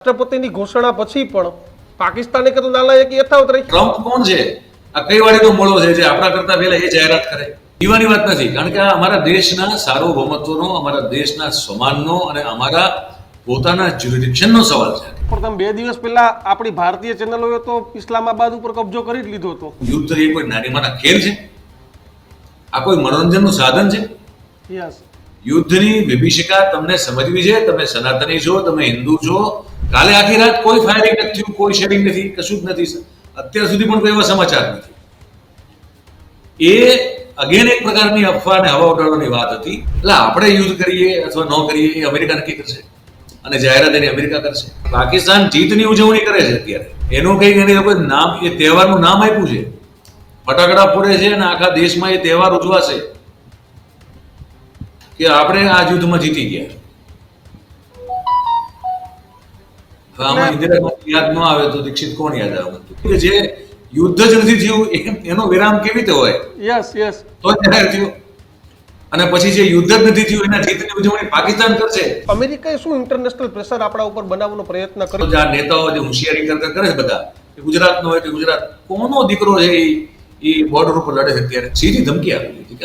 રાષ્ટ્રપતિની ઘોષણા પછી પણ પાકિસ્તાને કીધું નાલાયક યથાવત રહી. ટ્રમ્પ કોણ છે? આ કઈ વાળી મળો છે જે આપણા કરતા પહેલા એ જાહેરાત કરે? દીવાની વાત નથી, કારણ કે આ અમારા દેશના સાર્વભૌમત્વનો, અમારા દેશના સમાનનો અને અમારા પોતાના જ્યુરિડિક્શનનો સવાલ છે. પણ તમે 2 દિવસ પહેલા આપણી ભારતીય ચેનલોએ તો ઇસ્લામાબાદ ઉપર કબજો કરી જ લીધો હતો. યુદ્ધ એ કોઈ નાની માના ખેલ છે? આ કોઈ મનોરંજનનું સાધન છે? યસ. યુદ્ધની વિભીષિકા તમને સમજવી છે. તમે સનાતની છો, તમે હિન્દુ છો. કાલે આખી રાત કોઈ ફાયરિંગ નથી થયું, કોઈ શેરિંગ નથી, કશું જ નથી. અત્યાર સુધી પણ કોઈ એવા સમાચાર નથી. એ અગેન એક પ્રકારની અફવા અને હવા ઉડાડવાની વાત હતી. એટલે આપણે યુદ્ધ કરીએ અથવા ન કરીએ એ અમેરિકા નક્કી કરશે અને જાહેરાત એની અમેરિકા કરશે. પાકિસ્તાન જીતની ઉજવણી કરે છે અત્યારે. એનું કંઈક એને લોકોએ નામ, એ તહેવારનું નામ આપ્યું છે. ફટાકડા ફોડે છે અને આખા દેશમાં એ તહેવાર ઉજવાશે કે આપણે આ યુદ્ધમાં જીતી ગયા. આમાં ઇન્દિરા ગાંધી યાદ ન આવે તો દીક્ષિત કોણ યાદ આવે? કે જે યુદ્ધ જ નથી થયું એનો વિરામ કેવી રીતે હોય? Yes yes. તો જાહેર થયું. અને પછી જે યુદ્ધ જ નથી થયું એના જીતની ઉજવણી પાકિસ્તાન કરશે. અમેરિકાએ શું ઇન્ટરનેશનલ પ્રેશર આપણા ઉપર બનાવવાનો પ્રયત્ન કર્યો? જે આ નેતાઓ જે હોશિયારી કરતા કરે છે બધા, કે ગુજરાતનો હોય કે ગુજરાત કોનો દીકરો છે એ બોર્ડર ઉપર લડે છે, અત્યારે સીધી ધમકી આપી દીધી કે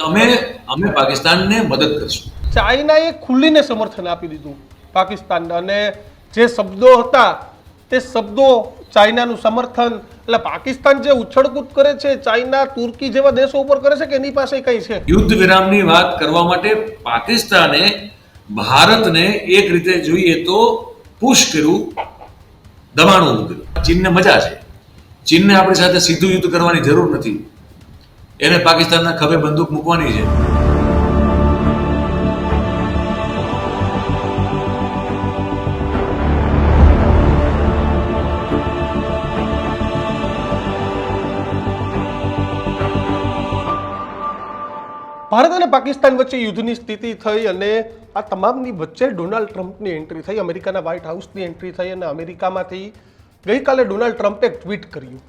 અમે પાકિસ્તાનને મદદ કરશું. ચાઇનાએ ખુલ્લીને સમર્થન આપી દીધું પાકિસ્તાનને, અને જે શબ્દો હતા તે શબ્દો ચાઇનાનું સમર્થન. એટલે પાકિસ્તાન જે ઉછળકૂદ કરે છે ચાઇના, તુર્કી જેવા દેશો ઉપર કરે છે કે એની પાસે કઈ છે? યુદ્ધ વિરામની વાત કરવા માટે પાકિસ્તાને ભારતને એક રીતે જોઈએ તો પુશ કર્યું, દબાણ ઊભું કર્યું. ચીનને મજા છે. ચીનને આપણી સાથે સીધું યુદ્ધ કરવાની જરૂર નથી. એને પાકિસ્તાનના ખભે બંદૂક મૂકવાની છે. ભારત અને પાકિસ્તાન વચ્ચે યુદ્ધની સ્થિતિ થઈ અને આ તમામની વચ્ચે ડોનાલ્ડ ટ્રમ્પની એન્ટ્રી થઈ, અમેરિકાના વ્હાઇટ હાઉસની એન્ટ્રી થઈ. અને અમેરિકામાંથી ગઈકાલે ડોનાલ્ડ ટ્રમ્પે એક ટ્વીટ કર્યું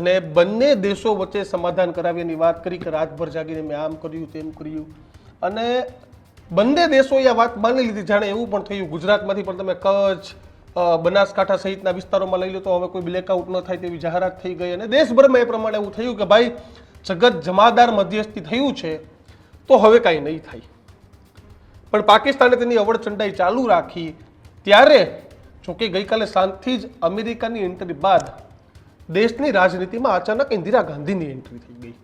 અને બંને દેશો વચ્ચે સમાધાન કરાવ્યાની વાત કરી કે રાતભર જાગીને મેં આમ કર્યું તેમ કર્યું. અને બંને દેશોએ આ વાત માની લીધી. જાણે એવું પણ થયું ગુજરાતમાંથી પણ તમે કચ્છ, બનાસકાંઠા સહિતના વિસ્તારોમાં લઈ લો તો હવે કોઈ બ્લેકઆઉટ ન થાય તેવી જાહેરાત થઈ ગઈ. અને દેશભરમાં એ પ્રમાણે એવું થયું કે ભાઈ જગત જમાદાર મધ્યસ્થી થયું છે તો હવે કાંઈ નહીં થાય. પણ પાકિસ્તાને તેની અવળચંડાઈ ચાલુ રાખી. ત્યારે જોકે ગઈકાલે સાંજથી જ અમેરિકાની એન્ટ્રી બાદ દેશની રાજનીતિમાં અચાનક ઇન્દિરા ગાંધીની એન્ટ્રી થઈ ગઈ.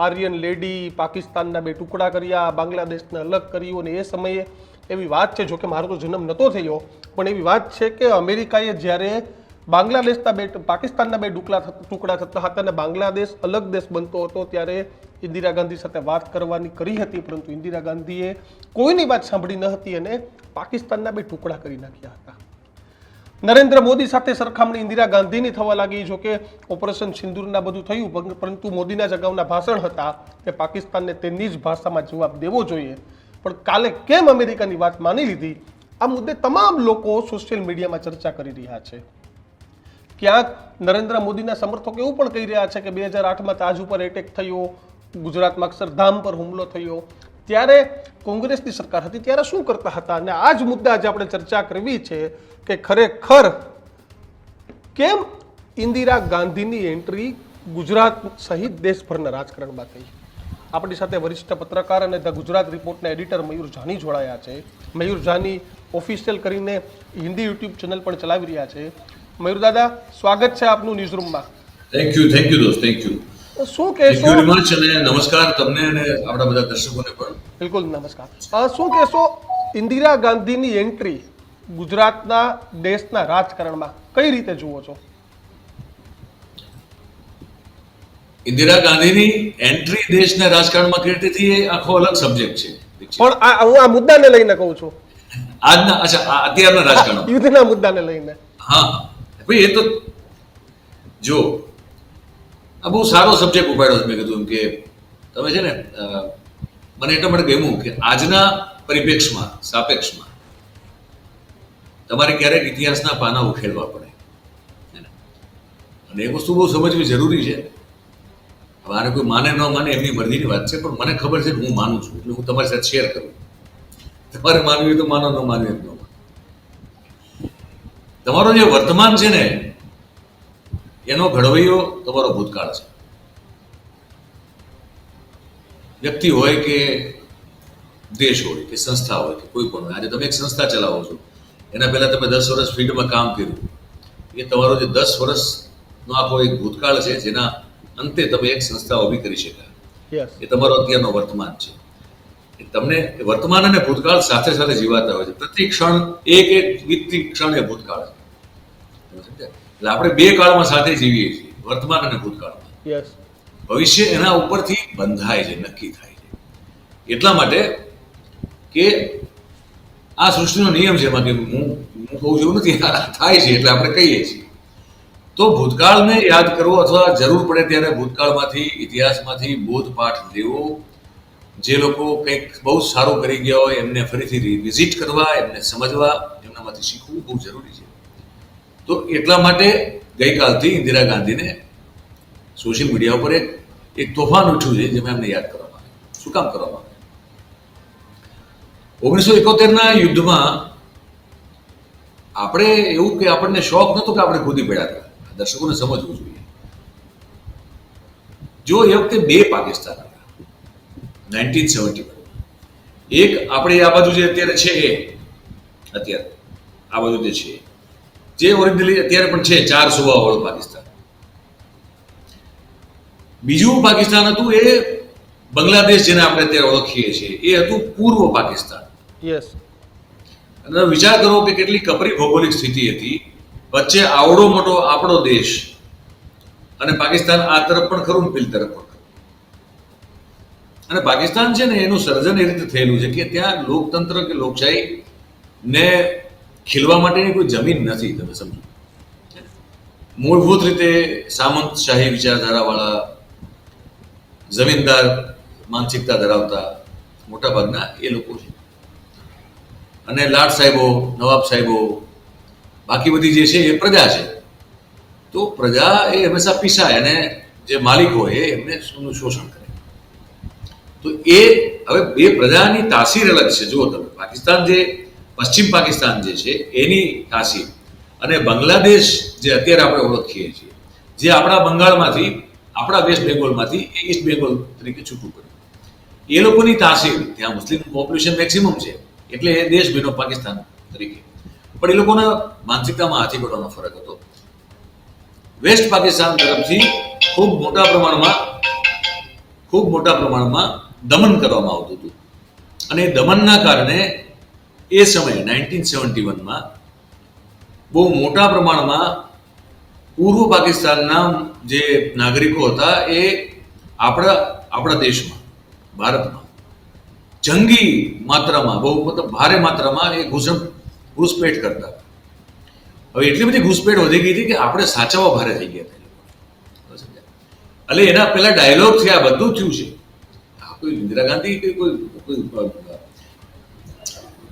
આર્યન લેડી, પાકિસ્તાનના 2 ટુકડા કર્યા, બાંગ્લાદેશને અલગ કર્યું. અને એ સમયે એવી વાત છે, જોકે મારો તો જન્મ નહોતો થયો, પણ એવી વાત છે કે અમેરિકાએ જ્યારે પાકિસ્તાનના 2 ટુકડા થતા હતા અને બાંગ્લાદેશ અલગ દેશ બનતો હતો ત્યારે ઇન્દિરા ગાંધી સાથે વાત કરવાની કરી હતી, પરંતુ ઇન્દિરા ગાંધીએ કોઈની વાત સાંભળી ન હતી અને પાકિસ્તાનના 2 ટુકડા કરી નાખ્યા હતા. નરેન્દ્ર મોદી સાથે સરખામણી ઇન્દિરા ગાંધીની થવા લાગી. જોકે ઓપરેશન સિંદૂરના બધું થયું, પરંતુ મોદીના જ અગાઉના ભાષણ હતા કે પાકિસ્તાનને તેની જ ભાષામાં જવાબ દેવો જોઈએ. પણ કાલે કેમ અમેરિકાની વાત માની લીધી, આ મુદ્દે તમામ લોકો સોશિયલ મીડિયામાં ચર્ચા કરી રહ્યા છે. ક્યાંક નરેન્દ્ર મોદીના સમર્થકો એવું પણ કહી રહ્યા છે કે 2008માં તાજ ઉપર એટેક થયો, ગુજરાતમાં અક્ષરધામ પર હુમલો થયો, ત્યારે કોંગ્રેસની સરકાર હતી ત્યારે શું કરતા હતા. અને આ જ મુદ્દા આજે આપણે ચર્ચા કરવી છે કે ખરેખર કેમ ઇન્દિરા ગાંધીની એન્ટ્રી ગુજરાત સહિત દેશભરના રાજકારણમાં થઈ. આપણી સાથે વરિષ્ઠ પત્રકાર અને ધ ગુજરાત રિપોર્ટના એડિટર મયુર જાની જોડાયા છે. મયુર જાની ઓફિશિયલ કરીને હિન્દી યુટ્યુબ ચેનલ પણ ચલાવી રહ્યા છે. મયુર દાદા, સ્વાગત છે આપનું ન્યૂઝરૂમમાં. થેન્ક યુ દોસ્ત, થેન્ક યુ. શું કહેશો? અને નમસ્કાર તમને અને આપણા બધા દર્શકોને પણ. બિલકુલ નમસ્કાર. શું કહેશો ઇન્દિરા ગાંધીની એન્ટ્રી ગુજરાતના દેશના રાજકારણમાં કઈ રીતે જુઓ છો? ઇન્દિરા ગાંધીની એન્ટ્રી દેશના રાજકારણમાં કેવી રીતે થઈ એ આખો અલગ સબ્જેક્ટ છે. પણ હું આ મુદ્દાને લઈને કહું છું, અત્યારના રાજકારણ, યુદ્ધના મુદ્દાને લઈને. હા ભાઈ, એ તો જો આ બહુ સારો સબ્જેક્ટ ઉપાડ્યો છે. મેં કીધું કે તમે છે ને, મને એટલા માટે ગમ્યું કે આજના પરિપ્રેક્ષમાં, સાપેક્ષમાં તમારે ક્યારેક ઇતિહાસના પાના ઉખેડવા પડે અને એ વસ્તુ બહુ સમજવી જરૂરી છે. હવે આને કોઈ માને ન માને એમની મરજીની વાત છે, પણ મને ખબર છે કે હું માનું છું, એટલે હું તમારી સાથે શેર કરું. તમારે માનવી તો માનો, ન માનવી ન માનો. તમારો જે વર્તમાન છે ને એનો ઘડવૈયો તમારો ભૂતકાળ છે. વ્યક્તિ હોય કે દેશ હોય કે સંસ્થા હોય કે કોઈ પણ હોય. આજે તમે એક સંસ્થા ચલાવો છો, એના પહેલા તમે 10 વર્ષ ફિલ્ડમાં કામ કર્યું, એ તમારો જે 10 વર્ષનો આખો એક ભૂતકાળ છે જેના અંતે તમે એક સંસ્થા ઊભી કરી શક્યા, યસ એ તમારો અત્યારનો વર્તમાન છે. એ તમને વર્તમાન અને ભૂતકાળ સાથે સાથે જીવાતા હોય છે. પ્રતિ ક્ષણ એક વીતતી ક્ષણ એ ભૂતકાળ છે. તમે સમજ્યા? એટલે આપણે બે કાળમાં સાથે જીવીએ છીએ, વર્તમાન અને ભૂતકાળમાં. યસ ભવિષ્ય એના ઉપરથી બંધાય છે, નક્કી થાય છે. એટલા માટે કે આ સૃષ્ટિનો નિયમ છે એમાં કે હું કહું છું નથી, આ થાય છે એટલે આપણે કહીએ છીએ. તો ભૂતકાળને યાદ કરવો અથવા જરૂર પડે ત્યારે ભૂતકાળમાંથી, ઇતિહાસમાંથી બોધપાઠ લેવો. જે લોકો કંઈક બહુ સારું કરી ગયા હોય એમને ફરીથી રિવિઝિટ કરવા, એમને સમજવા, એમનામાંથી શીખવું બહુ જરૂરી છે. તો એટલા માટે ગઈકાલથી ઇન્દિરા ગાંધીને સોશિયલ મીડિયા ઉપર એક તોફાન ઉઠ્યું છે જેમાં એમને યાદ કરવામાં આવે. શું કામ કરવામાં આવે? 1971ના યુદ્ધમાં આપણે એવું કે આપણને શોખ નતો કે આપણે કૂદી પડ્યા હતા. દર્શકોને સમજવું જોઈએ. જો એ વખતે બે પાકિસ્તાન હતા 1971. એક આપણે આ બાજુ જે અત્યારે છે એ અત્યારે આ બાજુ જે છે જે ઓરિજિનલી અત્યારે પણ છે 4 સૂબા વાળું પાકિસ્તાન. બીજું પાકિસ્તાન હતું એ બાંગ્લાદેશ જેને આપણે અત્યારે ઓળખીએ છીએ એ હતું પૂર્વ પાકિસ્તાન. યસ અને વિચાર કરો કે કેટલી કપરી ભૌગોલિક સ્થિતિ હતી. વચ્ચે આવડો મોટો આપણો દેશ અને પાકિસ્તાન આ તરફ પણ ખરું ને પેલી તરફ પણ ખરું. અને પાકિસ્તાન છે ને એનું સર્જન એ રીતે થયેલું છે કે ત્યાં લોકતંત્ર કે લોકશાહી ને ખીલવા માટેની કોઈ જમીન નથી. તમે સમજો, મૂળભૂત રીતે સામંતશાહી વિચારધારાવાળા, જમીનદાર માનસિકતા ધરાવતા મોટાભાગના એ લોકો છે. અને લાટ સાહેબો, નવાબ સાહેબો, બાકી બધી જે છે એ પ્રજા છે. તો પ્રજા એ હંમેશા પીસાય અને જે માલિક હોય એ એમને શોષણ કરે. તો એ હવે બે પ્રજાની તાસીર અલગ છે. જુઓ તમે, પાકિસ્તાન જે પશ્ચિમ પાકિસ્તાન જે છે એની તાસીર અને બાંગ્લાદેશ જે અત્યારે આપણે ઓળખીએ છીએ, જે આપણા બંગાળમાંથી, આપણા વેસ્ટ બેંગોલમાંથી એ ઈસ્ટ બેંગોલ તરીકે છૂટું પડ્યું, એ લોકોની તાસીર, ત્યાં મુસ્લિમ પોપ્યુલેશન મેક્સિમમ છે એટલે એ દેશ બન્યો પાકિસ્તાન તરીકે. પણ એ લોકોના માનસિકતામાં હાથી ઘોડાનો ફરક હતો. વેસ્ટ પાકિસ્તાન તરફથી ખૂબ મોટા પ્રમાણમાં દમન કરવામાં આવતું હતું. અને એ દમનના કારણે એ સમયે 1971માં બહુ મોટા પ્રમાણમાં પૂર્વ પાકિસ્તાનના જે નાગરિકો હતા એ આપણા દેશમાં, ભારતમાં જંગી માત્રામાં, બહુ મતલબ ભારે માત્રામાં એ ઘૂસપેઠ કરતા. હવે એટલી બધી ઘૂસપેઠ વધી ગઈ હતી કે આપણે સાચવવા ભારે થઈ ગયા હતા. એટલે એના પેલા ડાયલોગ છે, આ બધું થયું છે. કોઈ ઇન્દિરા ગાંધી કે કોઈ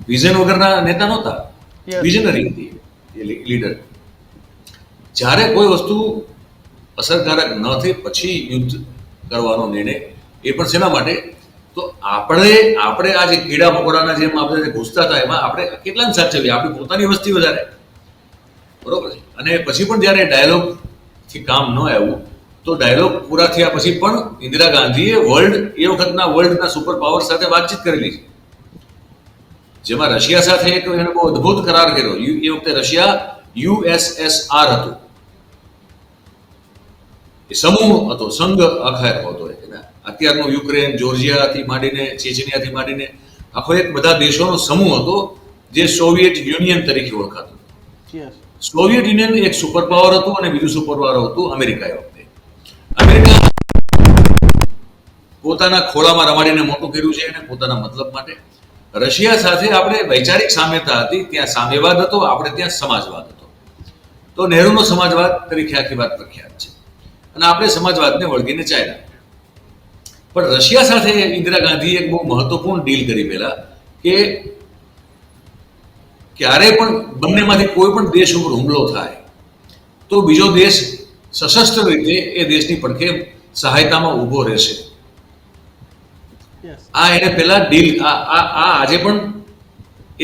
વિઝન વગરના નેતા નહોતા, વિઝનરી હતી એ લીડર. જ્યારે કોઈ વસ્તુ અસરકારક ન થઈ પછી યુદ્ધ કરવાનો નિર્ણય, એ પણ શેના માટે? તો આપણે આ જે કીડા મકોડાના જેમ આપણે ઘૂસતા હતા એમાં આપણે કેટલાને સાચવીએ? આપણી પોતાની વસ્તી વધારે, બરોબર છે. અને પછી પણ જ્યારે ડાયલોગથી કામ ન આવ્યું તો ડાયલોગ પૂરા થયા પછી પણ ઇન્દિરા ગાંધીએ એ વખતના વર્લ્ડના સુપર પાવર સાથે વાતચીત કરેલી છે, જેમાં રશિયા સાથે એક એને બહુ અદભુત કરાર કર્યો. એ વખતે રશિયા USSR હતું, એ સમૂહ હતો, સંઘ આખા હતો. અત્યારનું યુક્રેન, જોર્જિયાથી માંડીને, ચેચનિયાથી માંડીને આખો એક બધા દેશોનો સમૂહ હતો જે સોવિયત યુનિયન તરીકે ઓળખાતું. સોવિયત યુનિયન એક સુપર પાવર હતું અને બીજું સુપર પાવર હતું અમેરિકા. એ વખતે અમેરિકા પોતાના ખોળામાં રમાડીને મોટું કર્યું છે અને પોતાના મતલબ માટે. રશિયા સાથે આપણે વૈચારિક સામ્યતા હતી, ત્યાં સામ્યવાદ હતો, આપણે ત્યાં સમાજવાદ હતો. તો નહેરુનો સમાજવાદ તરીકે આખી વાત પ્રખ્યાત છે અને આપણે સમાજવાદને વળગીને ચાલ્યા. પણ રશિયા સાથે ઇન્દિરા ગાંધીએ એક બહુ મહત્વપૂર્ણ ડીલ કરી પહેલા કે ક્યારે પણ બંનેમાંથી કોઈ પણ દેશ ઉપર હુમલો થાય તો બીજો દેશ સશસ્ત્ર રીતે એ દેશની પડખે સહાયતામાં ઊભો રહેશે. આ એને પહેલા ડીલ, આજે પણ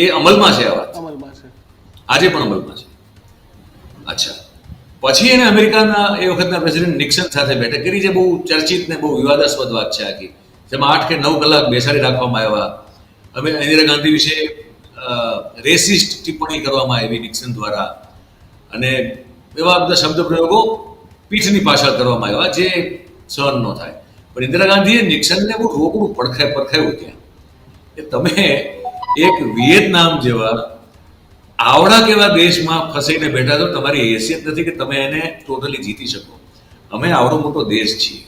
એ અમલમાં છે. આ વાત આજે પણ અમલમાં છે. અચ્છા, પછી એને અમેરિકાના એ વખતના પ્રેસિડેન્ટ નિક્સન સાથે બેઠક કરી, જે બહુ ચર્ચિત ને બહુ વિવાદાસ્પદ વાત છે આખી, જેમાં 8 કે 9 કલાક બેસાડી રાખવામાં આવ્યા. હવે ઇન્દિરા ગાંધી વિશે રેસિસ્ટ ટિપ્પણી કરવામાં આવી નિક્સન દ્વારા, અને એવા બધા શબ્દ પ્રયોગો પીઠની પાછળ કરવામાં આવ્યા જે સહન ન થાય. પણ ઇન્દિરા ગાંધીએ નિક્સનને બહુ રોકડું પડખાયું ત્યાં કે તમે એક વિયેતનામ જેવા આવડા કેવા દેશમાં ફસાઈને બેઠા છો, તમારી હેસિયત નથી કે તમે એને ટોટલી જીતી શકો. અમે આવડો મોટો દેશ છીએ,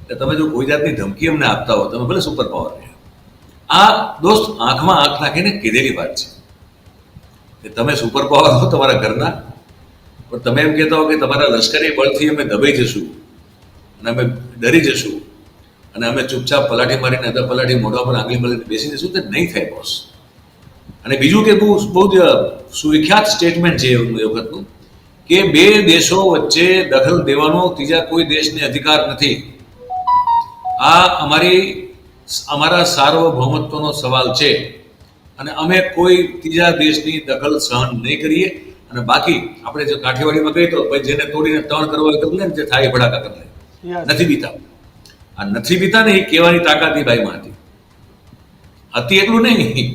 એટલે તમે જો કોઈ જાતની ધમકી અમને આપતા હો, તમે ભલે સુપર પાવર રહ્યા. આ દોસ્ત આંખમાં આંખ નાખીને કીધેલી વાત છે કે તમે સુપર પાવર હો તમારા ઘરના, પણ તમે એમ કહેતા હો કે તમારા લશ્કરી બળથી અમે દબાઈ જશું અને અમે ડરી જશું અને અમે ચૂપચાપ પલાઠી મારીને પલાઠી મોઢા પર આંગળી મળીને બેસી જશું, તે નહીં થાય બોસ. અને બીજું કે બહુ જ સુવિખ્યાત સ્ટેટમેન્ટ છે એ વખતનું કે બે દેશો વચ્ચે દખલ દેવાનો ત્રીજા કોઈ દેશને અધિકાર નથી. આ અમારા સાર્વભૌમત્વનો સવાલ છે અને અમે કોઈ ત્રીજા દેશની દખલ સહન નહીં કરીએ. અને બાકી આપણે જો કાઠિયાવાડીમાં કહીએ તો ભાઈ જેને તોડીને તણ કરવા હોય કરી લે ને, જે થાય ભડાકા કરી લે. નથી બીતા. આ નથી બીતા ને એ કહેવાની તાકાત એ ભાઈમાં હતી. એટલું નહીં,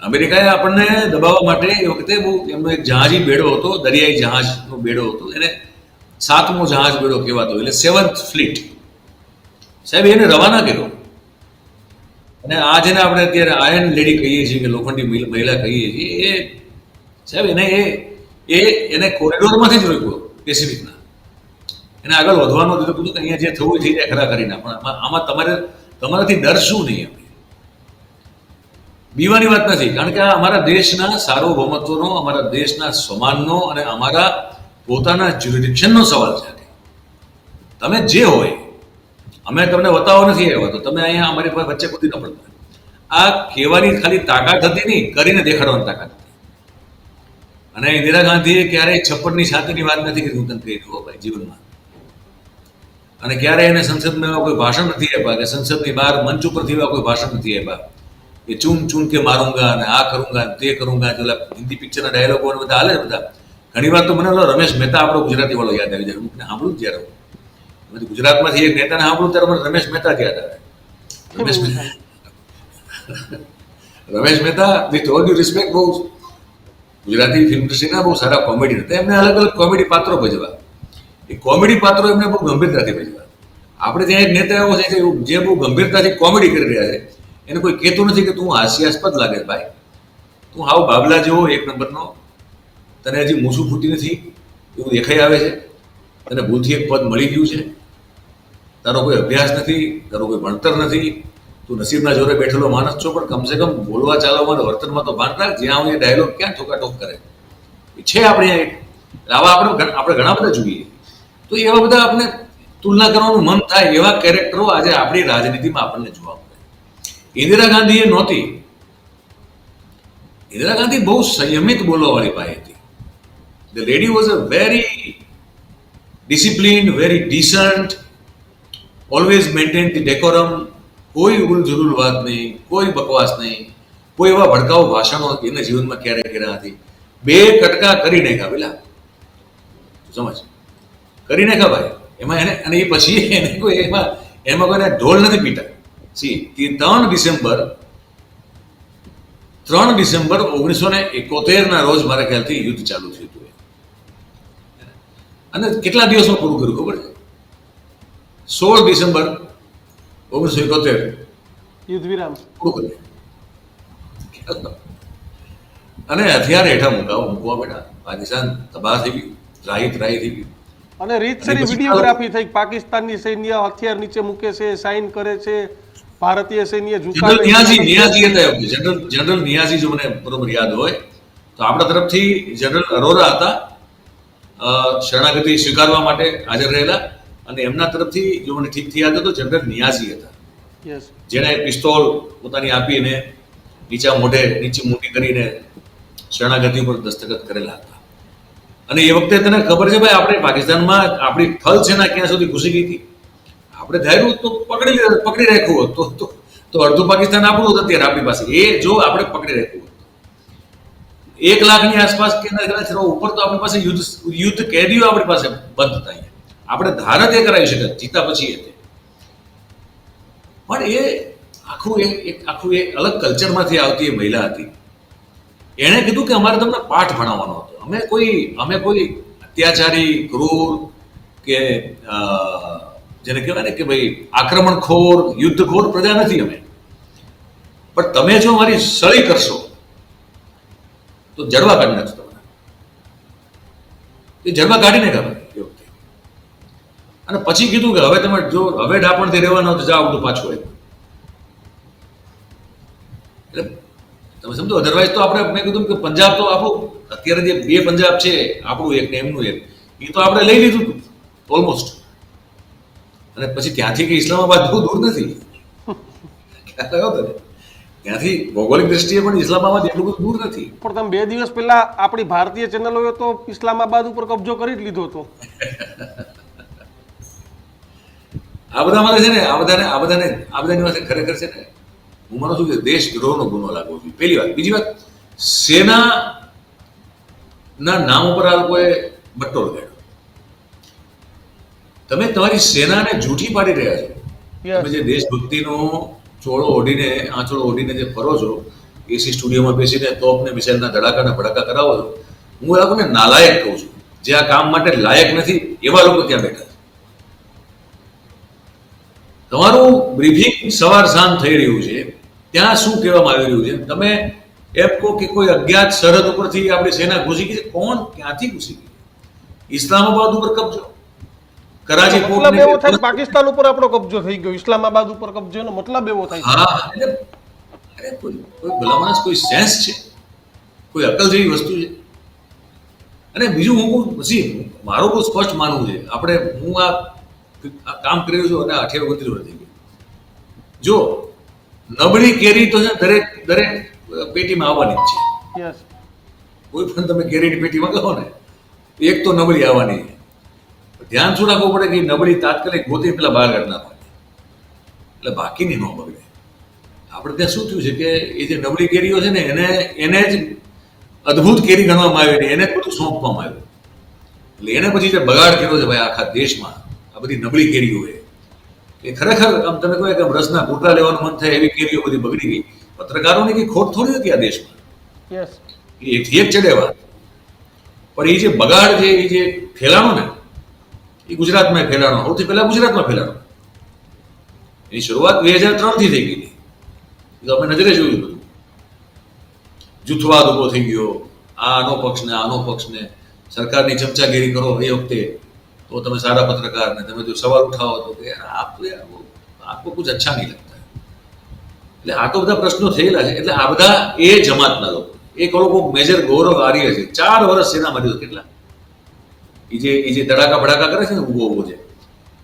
અમેરિકાએ આપણને દબાવવા માટે એ વખતે બહુ એમનો એક જહાજી બેડો હતો, દરિયાઈ જહાજનો બેડો હતો, એને 7મો જહાજ બેડો કહેવાતો, એટલે 7th ફ્લીટ. સાહેબ એને રવાના કર્યો. અને આ જેને આપણે અત્યારે આયર્ન લેડી કહીએ છીએ કે લોખંડી મહિલા કહીએ છીએ, એ સાહેબ એને કોરિડોરમાંથી જ રોક્યો પેસિફિકના. એને આગળ વધવાનું દીધું, કીધું કે અહીંયા જે થવું થઈ જાય ખરા કરીને, પણ આમાં તમારાથી ડર શું નહીં? બીવાની વાત નથી, કારણ કે આ અમારા દેશના સાર્વભૌમત્વનો, અમારા દેશના સમાનનો અને અમારા પોતાના જ્યુરિડિક્શનનો સવાલ છે. તમે જે હોય, અમે તમને બતાવવા નથી આવ્યા, તો તમે અહીંયા અમારી પાસે વચ્ચે કૂદી ન પડતા. આ કહેવાની ખાલી તાકાત હતી નહીં, કરીને દેખાડવાની તાકાત હતી. અને ઇન્દિરા ગાંધીએ ક્યારેય છપ્પડની છાતીની વાત નથી કરી, હું તને કહી દઉં ભાઈ, જીવનમાં. અને ક્યારેય એને સંસદમાં એવા કોઈ ભાષણ નથી આપ્યા, કે સંસદની બહાર મંચ ઉપરથી એવા કોઈ ભાષણ નથી આપ્યા કે ચૂન ચૂન કે મારુંગા અને આ કરુંગા તે કરુંગા. પેલા હિન્દી પિક્ચરના ડાયલોગો બધા હાલે બધા. ઘણી વાર તો મને રમેશ મહેતા આપણો ગુજરાતી વાળો યાદ આવી જાય. હું સાંભળું જ જ્યારે ગુજરાતમાંથી એક નેતાને સાંભળું ત્યારે મને રમેશ મહેતા જ યાદ આવે. Ramesh Mehta with all due respect બહુ ગુજરાતી ફિલ્મ ઇન્ડસ્ટ્રીના બહુ સારા કોમેડી હતા. એમને અલગ અલગ કોમેડી પાત્રો ભજવા. એ કોમેડી પાત્રો એમને બહુ ગંભીરતાથી ભજવા. આપણે ત્યાં એક નેતા એવો છે જે બહુ ગંભીરતાથી કોમેડી કરી રહ્યા છે. એને કોઈ કહેતું નથી કે તું હાસ્યાસ્પદ લાગે ભાઈ, તું હાવ બાબલા જેવો એક નંબરનો, તને હજી મૂછું ફૂટી નથી એવું દેખાઈ આવે છે, તને ભૂલથી એક પદ મળી ગયું છે, તારો કોઈ અભ્યાસ નથી, તારો કોઈ ભણતર નથી, તું નસીબના જોરે બેઠેલો માણસ છો, પણ કમસે કમ બોલવા ચાલવામાં વર્તનમાં તો ભાન રાખ. જ્યાં હું એ ડાયલોગ ક્યાં ઠોકાઠોક કરે છે આપણે આવા આપણે ઘણા બધા જોઈએ. તો એવા બધા આપણે તુલના કરવાનું મન થાય એવા કેરેક્ટરો આજે આપણી રાજનીતિમાં આપણને જોવા મળે. ઇન્દિરા ગાંધી એ નહોતી. ઇન્દિરા ગાંધી બહુ સંયમિત બોલવાવાળી પાઈ હતી. The lady was a very disciplined, very decent, always maintain the decorum. કોઈ ઉલઝુલ વાત નહીં, કોઈ બકવાસ નહીં, કોઈ એવા ભડકાઉ ભાષણો એના જીવનમાં ક્યારેય કર્યા નથી. 2 કટકા કરી નાખ્યા પેલા, સમજ કરી નાખ્યા ભાઈ એમાં એને. અને એ પછી એને કોઈ એમાં કોઈને ઢોલ નથી પીટા. 3 ડિસેમ્બર 1971 રોજ મારા ખ્યાલથી યુદ્ધ ચાલુ થયું હતું. અને કેટલા દિવસમાં પૂરું કર્યું ખબર છે? 16 ડિસેમ્બર 1971 યુદ્ધ વિરામ પૂરું કર્યું. અને હથિયાર હેઠા મૂકવા બેઠા. પાકિસ્તાન તબાહ થઈ ગયું, ત્રાહી થઈ ગયું. અને રીતસરી વિડીયોગ્રાફી થઈ. પાકિસ્તાનની સૈન્ય હથિયાર નીચે મૂકે છે, સાઇન કરે છે, ભારતીય સૈન્ય જનરલ નિયાઝી હતા. જનરલ નિયાઝી જો મને બરોબર યાદ હોય તો આપણા તરફથી જનરલ અરોરા હતા, શરણાગતિ સ્વીકારવા માટે હાજર રહેલા. અને એમના તરફથી જો મને ઠીકથી યાદ હતો જનરલ નિયાઝી હતા, જેણે પિસ્તોલ પોતાની આપીને નીચે મોટી કરીને શરણાગતિ ઉપર દસ્તખત કરેલા હતા. અને એ વખતે તને ખબર છે ભાઈ, આપણે પાકિસ્તાનમાં આપણી થલ સેના ક્યાં સુધી ઘૂસી ગઈ હતી. આપણે ધાર્યું તો પકડી રાખ્યું હોત તો અડધું પાકિસ્તાન આપણું હતું અત્યારે આપણી પાસે. એ જો આપણે પકડી રાખ્યું હોત, 1 લાખની આસપાસ કે કદાચ ઉપર તો આપણી પાસે યુદ્ધ કેદીઓ આપણી પાસે બંધ થાય, આપણે ધાર જ એ કરાવી શકત જીતા પછી એ. પણ એ આખું એક અલગ કલ્ચરમાંથી આવતી એ મહિલા હતી. એણે કીધું કે અમારે તમને પાઠ ભણાવવાનો હતો. અમે કોઈ અત્યાચારી, ક્રૂર કે જેને કહેવાય ને કે ભાઈ આક્રમણખોર, યુદ્ધખોર પ્રજા નથી અમે. પણ તમે જો અમારી સળી કરશો તો જડવા કાઢી નાખશો તમને. એ જડવા કાઢીને ખબર એ વખતે. અને પછી કીધું કે હવે તમે જો હવે ડાપણથી રહેવાનો તો જાઓ બધું પાછું આવ્યું. એટલે તમે સમજો, અધરવાઇઝ તો આપણે મેં કીધું કે પંજાબ તો આપણું અત્યારે જે 2 પંજાબ છે, આપણું એક ને એમનું એક, એ તો આપણે લઈ લીધું હતું ઓલમોસ્ટ. અને પછી ત્યાંથી કે ઇસ્લામાબાદ બહુ દૂર નથી, ત્યાંથી ભૌગોલિક દ્રષ્ટિએ પણ ઇસ્લામાબાદ એટલું બધું દૂર નથી. પણ તમે 2 દિવસ પહેલા આપણી ભારતીય ચેનલોએ તો ઇસ્લામાબાદ ઉપર કબજો કરી જ લીધો હતો. આ બધામાં છે ને આ બધાની વાત ખરેખર છે ને, હું માનું છું કે દેશદ્રોહનો ગુનો લાગવો જોઈએ, પહેલી વાત. બીજી વાત, સેનાના નામ ઉપર આ લોકોએ બટ્ટો લગાડ્યો. તમે તમારી સેનાને જૂઠી પાડી રહ્યા છો. તમે જે દેશભક્તિનો આંચળો ઓઢીને જે ફરો છો, એસી સ્ટુડિયોમાં બેસીને તોપને મિસાઇલના ધડાકાના ભડાકા કરાવો છો, હું એ લોકોને નાલાયક કહું છું. જે આ કામ માટે લાયક નથી એવા લોકો ત્યાં બેઠા છે. તમારું બ્રીફિંગ સવાર સાંજ થઈ રહ્યું છે, ત્યાં શું કહેવામાં આવી રહ્યું છે? તમે એમ કહો કે કોઈ અજ્ઞાત સરહદ ઉપરથી આપણી સેના ઘૂસી ગઈ છે. કોણ, ક્યાંથી ઘૂસી ગઈ? ઇસ્લામાબાદ ઉપર કબજો, કરાચી મતલબ એવો થાય પાકિસ્તાન ઉપર આપણો કબજો થઈ ગયો, ઇસ્લામાબાદ ઉપર કબજોનો મતલબ એવો થાય. હા, અરે કોઈ ભલા માણસ, કોઈ સેન્સ છે, કોઈ અકલ જેવી વસ્તુ છે. અને બીજું હું મારું બહુ સ્પષ્ટ માનવું છે, હું આ કામ કરી રહ્યો છું અને 28 વર્ષ થઈ ગયું. જો નબળી કેરી તો છે દરેક પેટીમાં આવવાની જ છે. કોઈ પણ તમે કેરીની પેટીમાં કહો ને, એક તો નબળી આવવાની છે. ધ્યાન શું રાખવું પડે કે નબળી તાત્કાલિક ગોતી પેલા બહાર કાઢી નાખવાની, એટલે બાકીની ન બગડે. આપણે ત્યાં શું થયું છે કે એ જે નબળી કેરીઓ છે ને એને જ અદ્ભુત કેરી ગણવામાં આવી, એને જ બધું સોંપવામાં આવ્યું. એટલે એને પછી જે બગાડ કર્યો છે ભાઈ આખા દેશમાં, આ બધી નબળી કેરીઓ એ ખરેખર આમ તમે કહો કે રસના ઘૂંટડા લેવાનું મન થાય એવી કેરીઓ બધી બગડી ગઈ. પત્રકારોની કઈ ખોટ થોડી હતી આ દેશમાં, એકથી એક ચડેવા. પણ એ જે બગાડ છે, એ જે ફેલાણો ને, એ ગુજરાતમાં ફેલાણો, સૌથી પહેલા ગુજરાતમાં ફેલાણો. એની શરૂઆત 2003થી થઈ ગઈ. તો આપણે નજરે જોયું બધું. જૂથવાદ ઉભો થઈ ગયો, આનો પક્ષને સરકારની ચમચાગીરી કરો એ વખતે તો તમે સારા પત્રકાર ને તમે જો સવાલ ઉઠાવો તો કે આપકો કુછ અચ્છા નહીં લગતા. એટલે આ તો બધા પ્રશ્નો થયેલા છે. એટલે આ બધા એ જમાતના લોકો, એક લોકો મેજર ગૌરવ આર્ય છે, 4 વર્ષ સેનામાં રહ્યો. કેટલા એ જે ધડાકા ભડાકા કરે છે ને, ઉભો છે.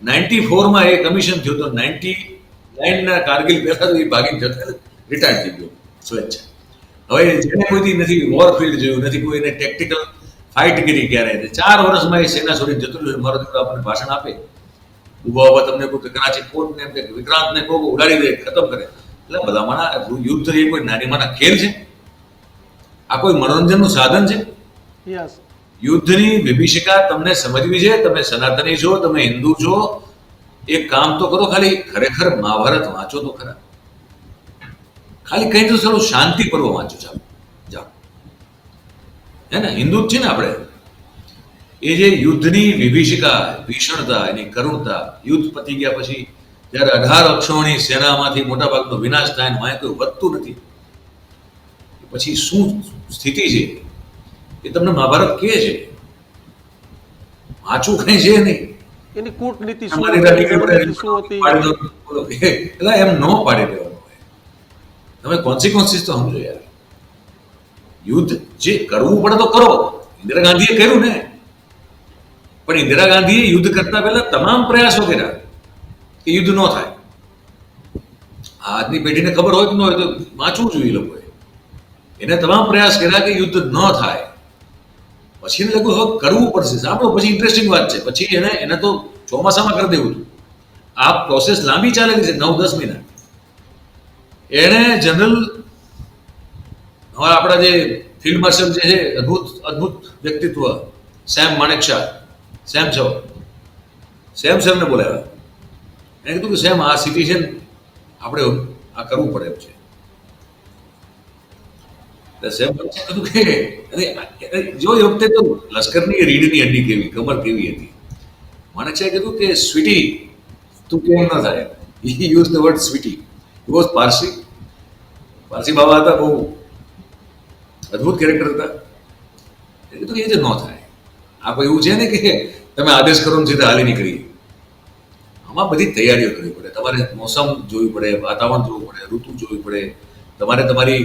94માં એ કમિશન થયું તો 99ના કારગિલ પહેલા તો એ ભાગીને જતો રિટાયર થઈ ગયો સ્વેચ્છા. હવે જેને કોઈથી નથી વોર ફિલ્ડ જોયું નથી, કોઈને ટેક્ટિકલ ફાઇટ કરી ક્યારે, 4 વર્ષમાં એ સેના છોડીને જતું રહ્યું. મારો દીકરો આપણને ભાષણ આપે, ઉભા તમને કોઈ કરાચી કોર્ટને એમ કે વિક્રાંતને કોઈ ઉડાડી દે, ખતમ કરે. એટલે બધા મારા યુદ્ધ એ કોઈ નાની માના ખેલ છે? આ કોઈ મનોરંજનનું સાધન છે? યુદ્ધની વિભીષિકા તમને સમજવી છે. તમે સનાતની છો, તમે હિન્દુ છો, એક કામ તો કરો, ખાલી ખરેખર મહાભારત વાંચો તો ખરા. ખાલી કઈ તો ચાલો શાંતિ પર્વ વાંચો, ચાલો જાઓ. હે ને, હિન્દુ જ છે ને આપણે. એ જે યુદ્ધની વિભીષિકા, ભીષણતા, એની કરુણતા, યુદ્ધ પતી ગયા પછી જ્યારે 18 અક્ષોની સેનામાંથી મોટા ભાગનો વિનાશ થાય ને વાંય કોઈ વધતું નથી, પછી શું સ્થિતિ છે એ તમને મહાભારત કહે છે. વાંચવું કઈ છે નહીં. એની કૂટનીતિ શું હતી, એટલે એમ ન પાડી દેવાનું. તમે કોન્સિક્વન્સીસ તો સમજો યાર. યુદ્ધ જે કરવું પડે તો કરો. ઇન્દિરા ગાંધીએ કર્યું ને, પણ ઇન્દિરા ગાંધીએ યુદ્ધ કરતા પહેલા તમામ પ્રયાસો કર્યા કે યુદ્ધ ન થાય. આજની પેઢીને ખબર હોય કે ન હોય તો વાંચવું જોઈએ લોકોએ. એને તમામ પ્રયાસ કર્યા કે યુદ્ધ ન થાય. પછી એને લખ્યું હવે કરવું પડશે. સાંભળો, પછી ઇન્ટરેસ્ટિંગ વાત છે. પછી એને તો ચોમાસામાં કરી દેવું હતું. આ પ્રોસેસ લાંબી ચાલેલી છે, 9-10 મહિના. એને જનરલ અમારા આપણા જે ફિલ્ડ માર્શલ જે છે અદ્ભુત અદ્ભુત વ્યક્તિત્વ સેમ માણેકશા, સેમ સરને બોલાવ્યા. એને કીધું કે સેમ આ સિટીઝન આપણે આ કરવું પડે એમ છે. સેમ કીધું કે જો એ વખતે તો લશ્કરની રીઢની હડ્ડી કેવી, કમર કેવી હતી. માણેકશાએ કીધું કે સ્વીટી તું કેમ ન થાય. He use the word sweetie. He was Parsi બાબા હતા, બહુ અદ્ભુત કેરેક્ટર હતા. એ કીધું એ જે ન થાય. આ કોઈ એવું છે ને કે તમે આદેશ કરો ને સીધા હાલી નીકળી. આમાં બધી તૈયારીઓ કરવી પડે. તમારે મોસમ જોવી પડે, વાતાવરણ જોવું પડે, ઋતુ જોવી પડે. તમારે તમારી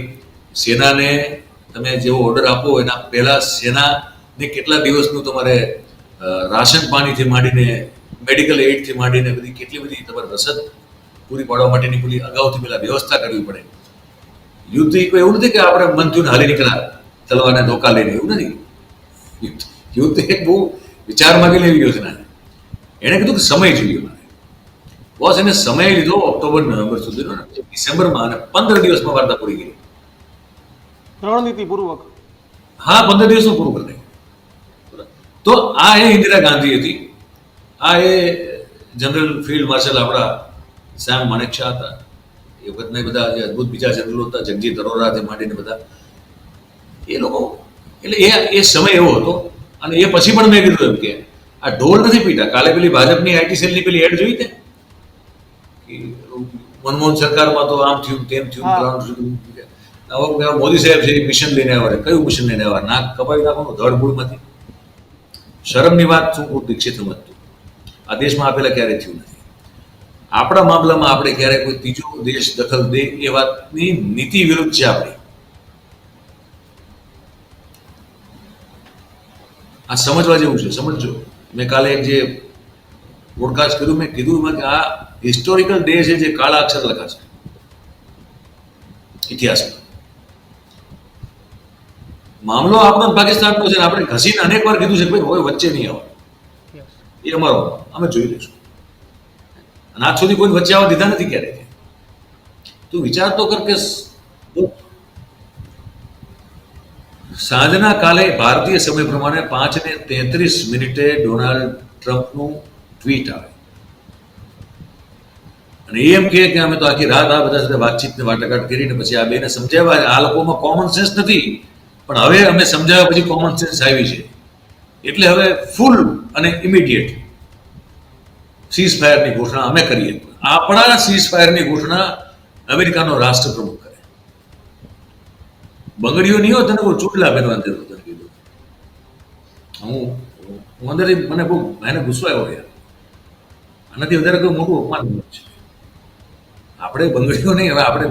સેનાને તમે જેવો ઓર્ડર આપો એના પહેલા સેનાને કેટલા દિવસનું તમારે રાશન પાણીથી માંડીને મેડિકલ એડથી માંડીને બધી કેટલી બધી તમારે રસદ પૂરી પાડવા માટેની પેલી અગાઉથી પેલા વ્યવસ્થા કરવી પડે. યુદ્ધ કોઈ એવું નથી કે આપણે મન થયું હાલી નીકળ્યા તલવારને ધોકા લઈને, એવું નથી. યુદ્ધ એક બહુ વિચાર માંગેલી એવી યોજના છે. એણે કીધું કે સમય જોઈએ મારે. બોસ એને સમય લીધો ઓક્ટોબર નવેમ્બર સુધીનો, ડિસેમ્બરમાં અને 15 દિવસમાં વાર્તા પૂરી કરી. રણનીતિ પૂર્વક. હા, 15 દિવસમાં પૂરું કરી નાખ્યું. તો આ એ ઇન્દિરા ગાંધી હતી. આ એ જનરલ ફિલ્ડ માર્શલ આપણા સેમ માણેકશા હતા. એ વખતના બધા જે અદ્ભુત બીજા જનરલો હતા, જગજીત અરોરાથી માંડીને બધા એ લોકો. એટલે એ સમય એવો હતો. અને એ પછી પણ મેં કીધું એમ કે આ ઢોલ નથી પીટા. કાલે પેલી ભાજપની આઈટી સેલની પેલી એડ જોઈ તે કે મનમોહન સરકારમાં તો આમ થયું તેમ થયું. હવે મોદી સાહેબ છે મિશન લઈને આવ્યા. કયું મિશન લઈને આવ્યા? નાક કપાવી નાખવાનું ધડબૂળમાંથી. શરમની વાત શું ખૂબ દીક્ષિત સમજતું. આ દેશમાં આપેલા ક્યારે થયું નથી. આપણા મામલામાં આપણે ક્યારે કોઈ ત્રીજો દેશ દખલ દે એ વાતની નીતિ વિરુદ્ધ છે આપણી. આ સમજવા જેવું છે, સમજો. મેં કાલે એક જે પોડકાસ્ટ કર્યું, મેં કીધું એમાં કે આ હિસ્ટોરિકલ ડે છે જે કાળા અક્ષર લખાશે ઇતિહાસમાં. મામલો આપણો પાકિસ્તાનનો છે. આપણે ઘસીને અનેક વાર કીધું છે કે ભાઈ હોય વચ્ચે નહીં આવો. એ અમારો અમે જોઈ લઈશું. અને આજ સુધી કોઈ વચ્ચે આવવા દીધા નથી ક્યારેય. તું વિચાર તો કર કે સાંજના કાલે ભારતીય સમય પ્રમાણે 5:33 ડોનાલ્ડ ટ્રમ્પનું ટ્વીટ આવે અને એમ કે અમે તો આખી રાત આ બધા સાથે વાતચીતને વાટાઘાટ કરીને પછી આ બેને સમજાવ્યા. આ લોકોમાં કોમન સેન્સ નથી, પણ હવે અમે સમજાવ્યા પછી કોમન સેન્સ આવી છે. એટલે હવે ફૂલ અને ઇમિડિયેટ સીઝ ફાયરની ઘોષણા અમે કરીએ. આપણા સીઝ ફાયરની ઘોષણા અમેરિકાનો રાષ્ટ્રપ્રમુખ કરે. બંગડીઓ નહીં હોય તને કોઈ ચૂંટલા પહેરવાની જરૂર તને કીધું. હું અંદરથી મને બહુ એને ગુસ્સો આવ્યો યાર. આનાથી વધારે કોઈ મોટું અપમાન છે. આપણે બંગડીઓ નહીં, હવે આપણે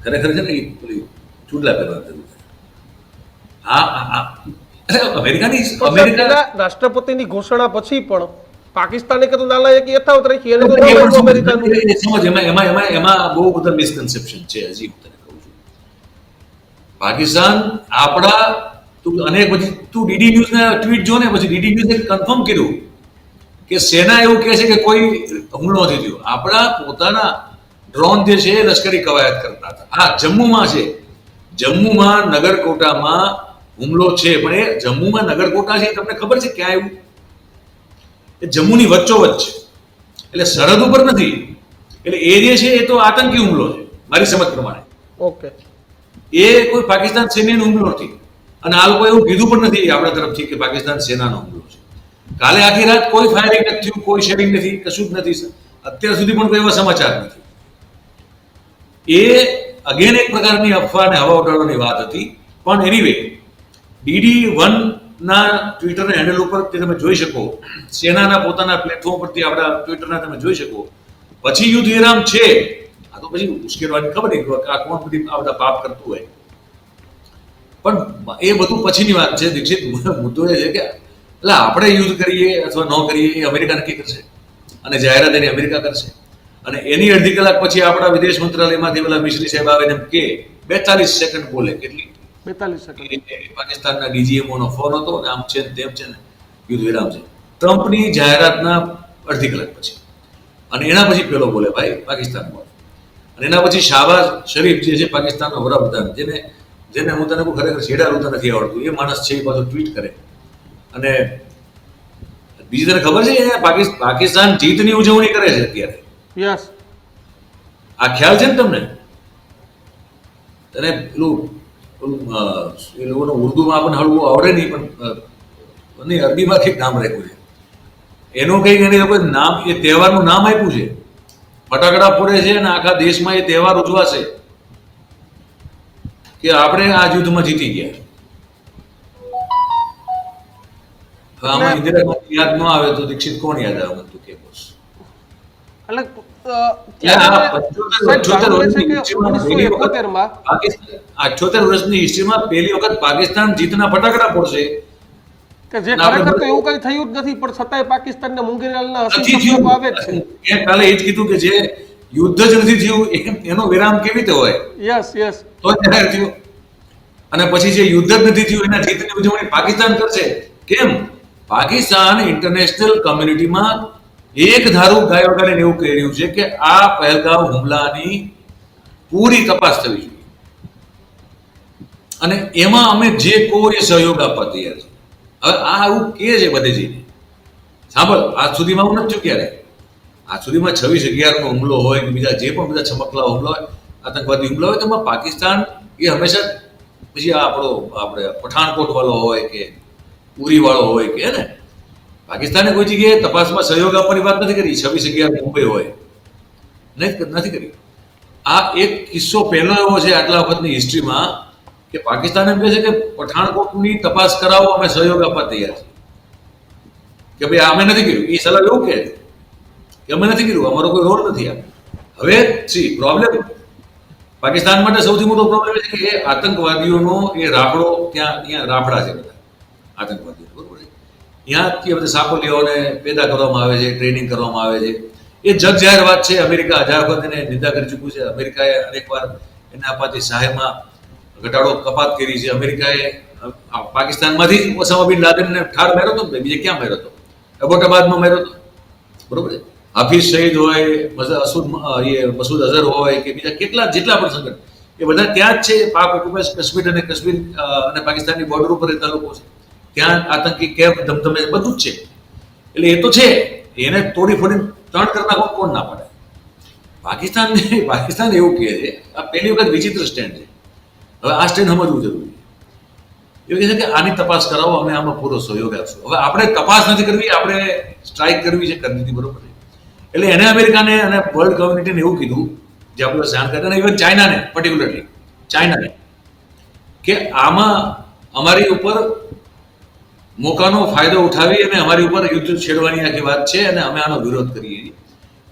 ખરેખર છે ને એ પેલી ચૂંટલા પહેરવાની જરૂર છે. અમેરિકા રાષ્ટ્રપતિની ઘોષણા પછી પણ પાકિસ્તાને કીધું નાલાયક યથાવત રાખી. એને તો અમેરિકાનું સમજ એમાં બહુ બધા મિસકન્સેપ્શન છે. હજી હું તને કહું છું, પાકિસ્તાન આપણા અને પછી તું ડીડી ન્યૂઝના ટ્વીટ જો ને, પછી ડીડી ન્યૂઝે કન્ફર્મ કર્યું કે સેના એવું કહે છે કે કોઈ હુમલો નથી થયો. આપણા પોતાના ડ્રોન જે છે એ લશ્કરી કવાયત કરતા હતા. હા, જમ્મુમાં છે. જમ્મુમાં નગરકોટામાં હુમલો છે, પણ એ જમ્મુમાં નગરકોટા છે તમને ખબર છે ક્યાં આવ્યું? એ જમ્મુની વચ્ચોવચ્ચ છે, એટલે સરહદ ઉપર નથી. એટલે એ જે છે એ તો આતંકી હુમલો છે મારી સમજ પ્રમાણે. ઓકે, એ કોઈ પાકિસ્તાન સૈન્યનો હુમલો નથી. અને આ લોકો એવું કીધું પણ નથી આપણા તરફથી કે પાકિસ્તાન સેનાનો હુમલો છે. કાલે આખી રાત કોઈ ફાયરિંગ નથી થયું, કોઈ શેરિંગ નથી, કશું જ નથી. અત્યાર સુધી પણ કોઈ એવા સમાચાર નથી. એ અગેન એક પ્રકારની અફવા અને હવા ઉડાડવાની વાત હતી. પણ એનીવે DD1 ના ટ્વિટર હેન્ડલ ઉપર તમે જોઈ શકો, સેનાના પોતાના પ્લેટફોર્મ પરથી આપણા ટ્વિટરના તમે જોઈ શકો. પછી યુદ્ધ વિરામ છે. આ તો પછી ઉશ્કેરવાની ખબર નહીં આ કોણ બધી આ બધા પાપ કરતું હોય. પણ એ બધું પછીની વાત છે દીક્ષિત. મુદ્દો એ છે કે એટલે આપણે યુદ્ધ કરીએ અથવા ન કરીએ એ અમેરિકા નક્કી કરશે અને જાહેરાત એની અમેરિકા કરશે. અને એની અડધી કલાક પછી આપણા વિદેશ મંત્રાલયમાંથી પેલા મિશ્રી સાહેબ આવે ને કે 42 સેકન્ડ બોલે. કેટલી? 42 સેકન્ડ. પાકિસ્તાનના DGMO નો ફોન હતો ને આમ છે ને તેમ છે ને યુદ્ધ વિરામ છે. ટ્રમ્પની જાહેરાતના અડધી કલાક પછી. અને એના પછી પેલો બોલે ભાઈ પાકિસ્તાન બોલે. અને એના પછી શાહબાઝ શરીફ જે છે પાકિસ્તાનનો વડાપ્રધાન, જેને જેને હું તને કહું ખરેખર છેડાડું તો નથી આવડતું એ માણસ છે એ પાછો ટ્વીટ કરે. અને બીજી તને ખબર છે પાકિસ્તાન જીતની ઉજવણી કરે છે અત્યારે. યસ. આ ખ્યાલ છે ને તમને? તને પેલું એ લોકોનો ઉર્દુમાં આપણને હળવું આવડે નહીં પણ નહીં અરબીમાં કંઈક નામ રાખ્યું છે એનું કંઈક એને લોકોએ નામ એ તહેવારનું નામ આપ્યું છે. ફટાકડા ફોડે છે અને આખા દેશમાં એ તહેવાર ઉજવાશે કે આપણે આ યુદ્ધમાં જીતી ગયા. હવે આમાં ઇન્દિરા ગાંધી યાદ ન આવે તો દીક્ષિત કોણ યાદ આવે તું કે બોસ? વર્ષની હિસ્ટ્રીમાં પહેલી વખત પાકિસ્તાન જીતના ફટાકડા ફોડશે કે જે ખરેખર તો એવું કઈ થયું જ નથી પણ છતાંય પાકિસ્તાનને મુંગેરીલાલના હસી શબ્દો આવે જ છે. મેં કાલે એ જ કીધું કે જે યુદ્ધ જ નથી થયું એનો વિરામ કેવી રીતે હોય? Yes yes. તો ત્યારે થયું. અને પછી જે યુદ્ધ જ નથી થયું એના જીતની ઉજવણી પાકિસ્તાન કરશે. કેમ? પાકિસ્તાન ઇન્ટરનેશનલ કમ્યુનિટીમાં એક ધારું ગાય વગાડીને એવું કહી રહ્યું છે કે આ પહેલગામ હુમલાની પૂરી તપાસ થવી જોઈએ અને એમાં અમે જે કોઈ સહયોગ આપવા તૈયાર છે. હવે આ આવું કે છે બધે જઈને. સાંભળ, આજ સુધીમાં હું નથી થયું ક્યારે. આજ સુધીમાં 26/11નો હુમલો હોય કે બીજા જે પણ બધા ચમકલા હુમલા હોય, આતંકવાદી હુમલા હોય, તેમાં પાકિસ્તાન એ હંમેશા પછી આપણે પઠાણકોટ વાળો હોય કે ઉરી વાળો હોય કે ને પાકિસ્તાને કોઈ જગ્યાએ તપાસમાં સહયોગ આપવાની વાત નથી કરી. 26/11 મુંબઈ હોય નથી કરી. આ એક કિસ્સો પહેલો એવો છે આટલા વખતની હિસ્ટ્રીમાં કે પાકિસ્તાન એમ કહે છે કે પઠાણકોટની તપાસ કરાવો, અમે સહયોગ આપવા તૈયાર છીએ. કે ભાઈ અમે નથી કર્યું. એ સલાહ એવું કહે કે અમે નથી કર્યું, અમારો કોઈ રોલ નથી. આ હવે પ્રોબ્લેમ પાકિસ્તાન માટે સૌથી મોટો પ્રોબ્લેમ છે કે એ આતંકવાદીઓનો એ રાફડો ત્યાં રાફડા છે બધા આતંકવાદીઓ, બરોબર છે. ત્યાંથી બધા સાપોલીઓને પેદા કરવામાં આવે છે, ટ્રેનિંગ કરવામાં આવે છે. એ જગ જાહેર વાત છે. અમેરિકા હજાર વખત એને નિંદા કરી ચૂક્યું છે. અમેરિકાએ અનેક વાર એને અપાતી સહાયમાં ઘટાડો કપાત કરી છે. અમેરિકાએ પાકિસ્તાનમાંથી ઓસામા બિન લાદેનને ઠાર માર્યો હતો, બીજે ક્યાં માર્યો હતો? એબોટાબાદમાં માર્યો હતો, બરોબર છે. હાફિઝ સઈદ હોય, મસૂદ અઝહર હોય કે બીજા જેટલા પણ સંગઠન એ બધા ત્યાં જ છે. પાક ઓક્યુપાય કાશ્મીર અને પાકિસ્તાનની બોર્ડર ઉપર રહેતા લોકો છે. ત્યાં આતંકી કેમ્પ ધમધમે બધું જ છે. એટલે એ તો છે, એને તોડી ફોડીને ત્રણ કરી નાખો કોણ ના પડે. પાકિસ્તાન એવું કહે છે, આ પહેલી વખત વિચિત્ર સ્ટેન્ડ છે. હવે આ સ્ટેન્ડ સમજવું જરૂરી છે. એવું કહે છે કે આની તપાસ કરાવો, અમે આમાં પૂરો સહયોગ આપશું. હવે આપણે તપાસ નથી કરવી, આપણે સ્ટ્રાઇક કરવી છે, કરી દીધી, બરોબર છે. એટલે એને અમેરિકાને અને વર્લ્ડ કમ્યુનિટીને એવું કીધું, જે આપણે જાણ કરતા અને ઇવન ચાઇનાને, પર્ટિક્યુલરલી ચાઇનાને, કે આમાં અમારી ઉપર મોકાનો ફાયદો ઉઠાવી અને અમારી ઉપર યુદ્ધ છેડવાની આખી વાત છે અને અમે આનો વિરોધ કરીએ છીએ.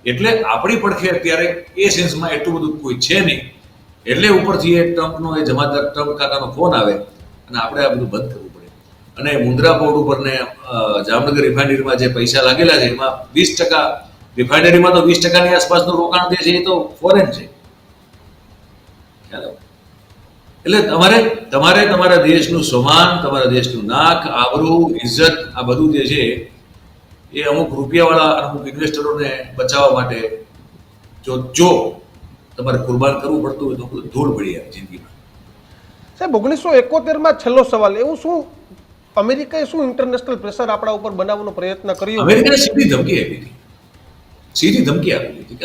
એટલે આપણી પડખે અત્યારે એ સેન્સમાં એટલું બધું કોઈ છે નહીં. એટલે ઉપરથી એ ટ્રમ્પનો એ જમાદાર ટ્રમ્પ કાકાનો ફોન આવે અને આપણે આ બધું બંધ કરવું પડે. અને મુન્દ્રા પોર્ટ ઉપર ને જામનગર રિફાઇનરીમાં જે પૈસા લાગેલા છે એમાં 20% રિફાઇનરીમાં તો 20%ની આસપાસનું રોકાણ જે છે એ તો ફોરેન છે. એટલે તમારે તમારા દેશનું સન્માન, તમારા દેશનું નાક, આબરૂ, ઇજ્જત આ બધું જે છે એ અમુક રૂપિયાવાળા અમુક ઇન્વેસ્ટરોને બચાવવા માટે જો તમારે કુરબાન કરવું પડતું હોય તો બધું ધૂળ પડી આવે જિંદગીમાં. સાહેબ, 1971માં છેલ્લો સવાલ, એવું શું અમેરિકાએ શું ઇન્ટરનેશનલ પ્રેશર આપણા ઉપર બનાવવાનો પ્રયત્ન કર્યો? અમેરિકાએ સીધી ધમકી આપી હતી. સીધી ધમકી આપી હતી કે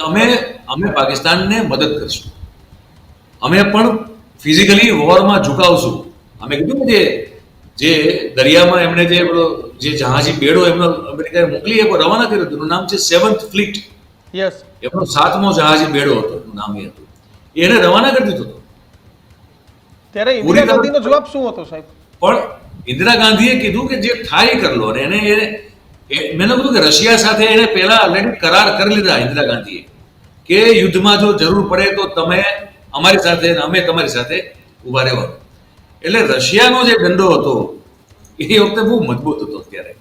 અમે પાકિસ્તાનને મદદ કરીશું, અમે પણ ફિઝિકલી વોરમાં ઝુકાવશું. અમે કીધું કે જે દરિયામાં એમણે જે જહાજી બેડો એમનો અમેરિકાએ મોકલી રવાના કર્યો એનું નામ છે 7th ફ્લીટ. યસ. એમનો 7મો જહાજી બેડો હતો, એનું નામ એ હતું. એને રવાના કરી દીધો હતો. ત્યારે ઇન્દિરા ગાંધીનો જવાબ શું હતો સાહેબ? પણ ઇન્દિરા ગાંધીએ કીધું કે જે થાય કરી લો. અને મેં કીધું કે રશિયા સાથે એને પહેલા ઓલરેડી કરાર કરી લીધા ઇન્દિરા ગાંધીએ કે યુદ્ધમાં જો જરૂર પડે તો તમે અમારી સાથે અને અમે તમારી સાથે ઉભા રહેવાનું. એટલે રશિયાનો જે દંડો હતો એ વખતે બહુ મજબૂત હતો. ત્યારે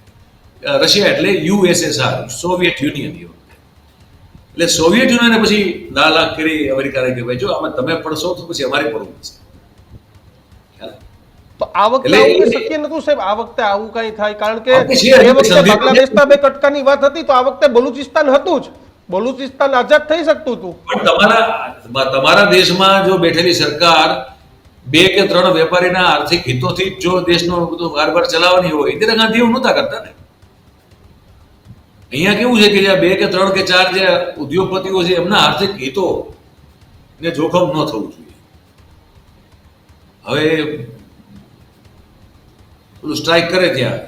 રશિયા એટલે USSR, સોવિયત યુનિયન. એ વખતે એટલે સોવિયત યુનિયને પછી લાખ કરી અમેરિકાને કે ભાઈ જો આમાં તમે પડશો તો પછી અમારે પડવું પડશે. તો આ વખતે આવું શક્ય નતું સાહેબ? આ વખતે આવું કઈ થાય? કારણ કે એ વખતે બાંગ્લાદેશના 2 કટકાની વાત હતી તો આ વખતે બલુચિસ્તાન હતું જ. બલુચિસ્તાન આઝાદ થઈ શકતું હતું. પણ તમારા દેશમાં જો બેઠેલી સરકાર 2 કે 3 વેપારીના આર્થિક હિતોથી જ જો દેશનો બધો કારભાર ચલાવવાની હોય, ઇન્દિરા ગાંધી એવું નહોતા કરતા ને. અહીંયા કેવું છે કે જે 2 કે 3 કે 4 જે ઉદ્યોગપતિઓ છે એમના આર્થિક હિતો ને જોખમ ન થવું જોઈએ. હવે પેલું સ્ટ્રાઇક કરે ત્યાં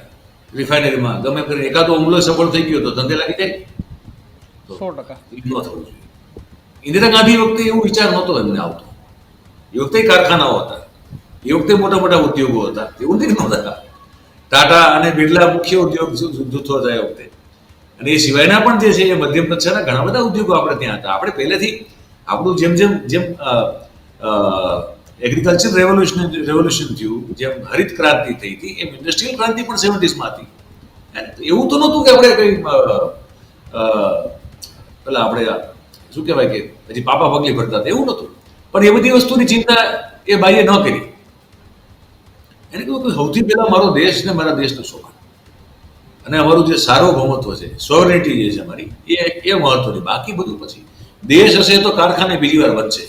રિફાઇનરીમાં ગમે કરીને એકાદો હુમલો સફળ થઈ ગયો તો ધંધે લાગી જાય, 100%. એ ન થવું જોઈએ. ઇન્દિરા ગાંધી વખતે એવું વિચાર નહોતો એમને આવતો. એ વખતે કારખાનાઓ હતા, એ વખતે મોટા મોટા ઉદ્યોગો હતા, એવું નથી નહોતા. ટાટા અને બિરલા મુખ્ય ઉદ્યોગ જૂથો હતા એ વખતે, અને એ સિવાયના પણ જે છે એ મધ્યમ કક્ષાના ઘણા બધા ઉદ્યોગો આપણે ત્યાં હતા. આપણે પહેલેથી આપણું જેમ જેમ જેમ એગ્રીકલ્ચર રેવોલ્યુશન થયું, જેમ હરિત ક્રાંતિ થઈ હતી, એમ ઇન્ડસ્ટ્રીયલ ક્રાંતિ પણ 70s હતી. એવું તો નહોતું કે આપણે કઈ પેલા આપણે શું કહેવાય કે હજી પાપા પગલી ભરતા હતા, એવું નહોતું. પણ એ બધી વસ્તુની ચિંતા એ બાઈએ ન કરી. એને કહ્યું કે સૌથી પહેલા મારો દેશ ને મારા દેશનું સોપાન અને અમારું જે સાર્વભૌમત્વ છે, સોવરેનિટી જે છે અમારી, એ મહત્વની. બાકી બધું પછી. દેશ હશે તો કારખાને બીજી વાર બનશે,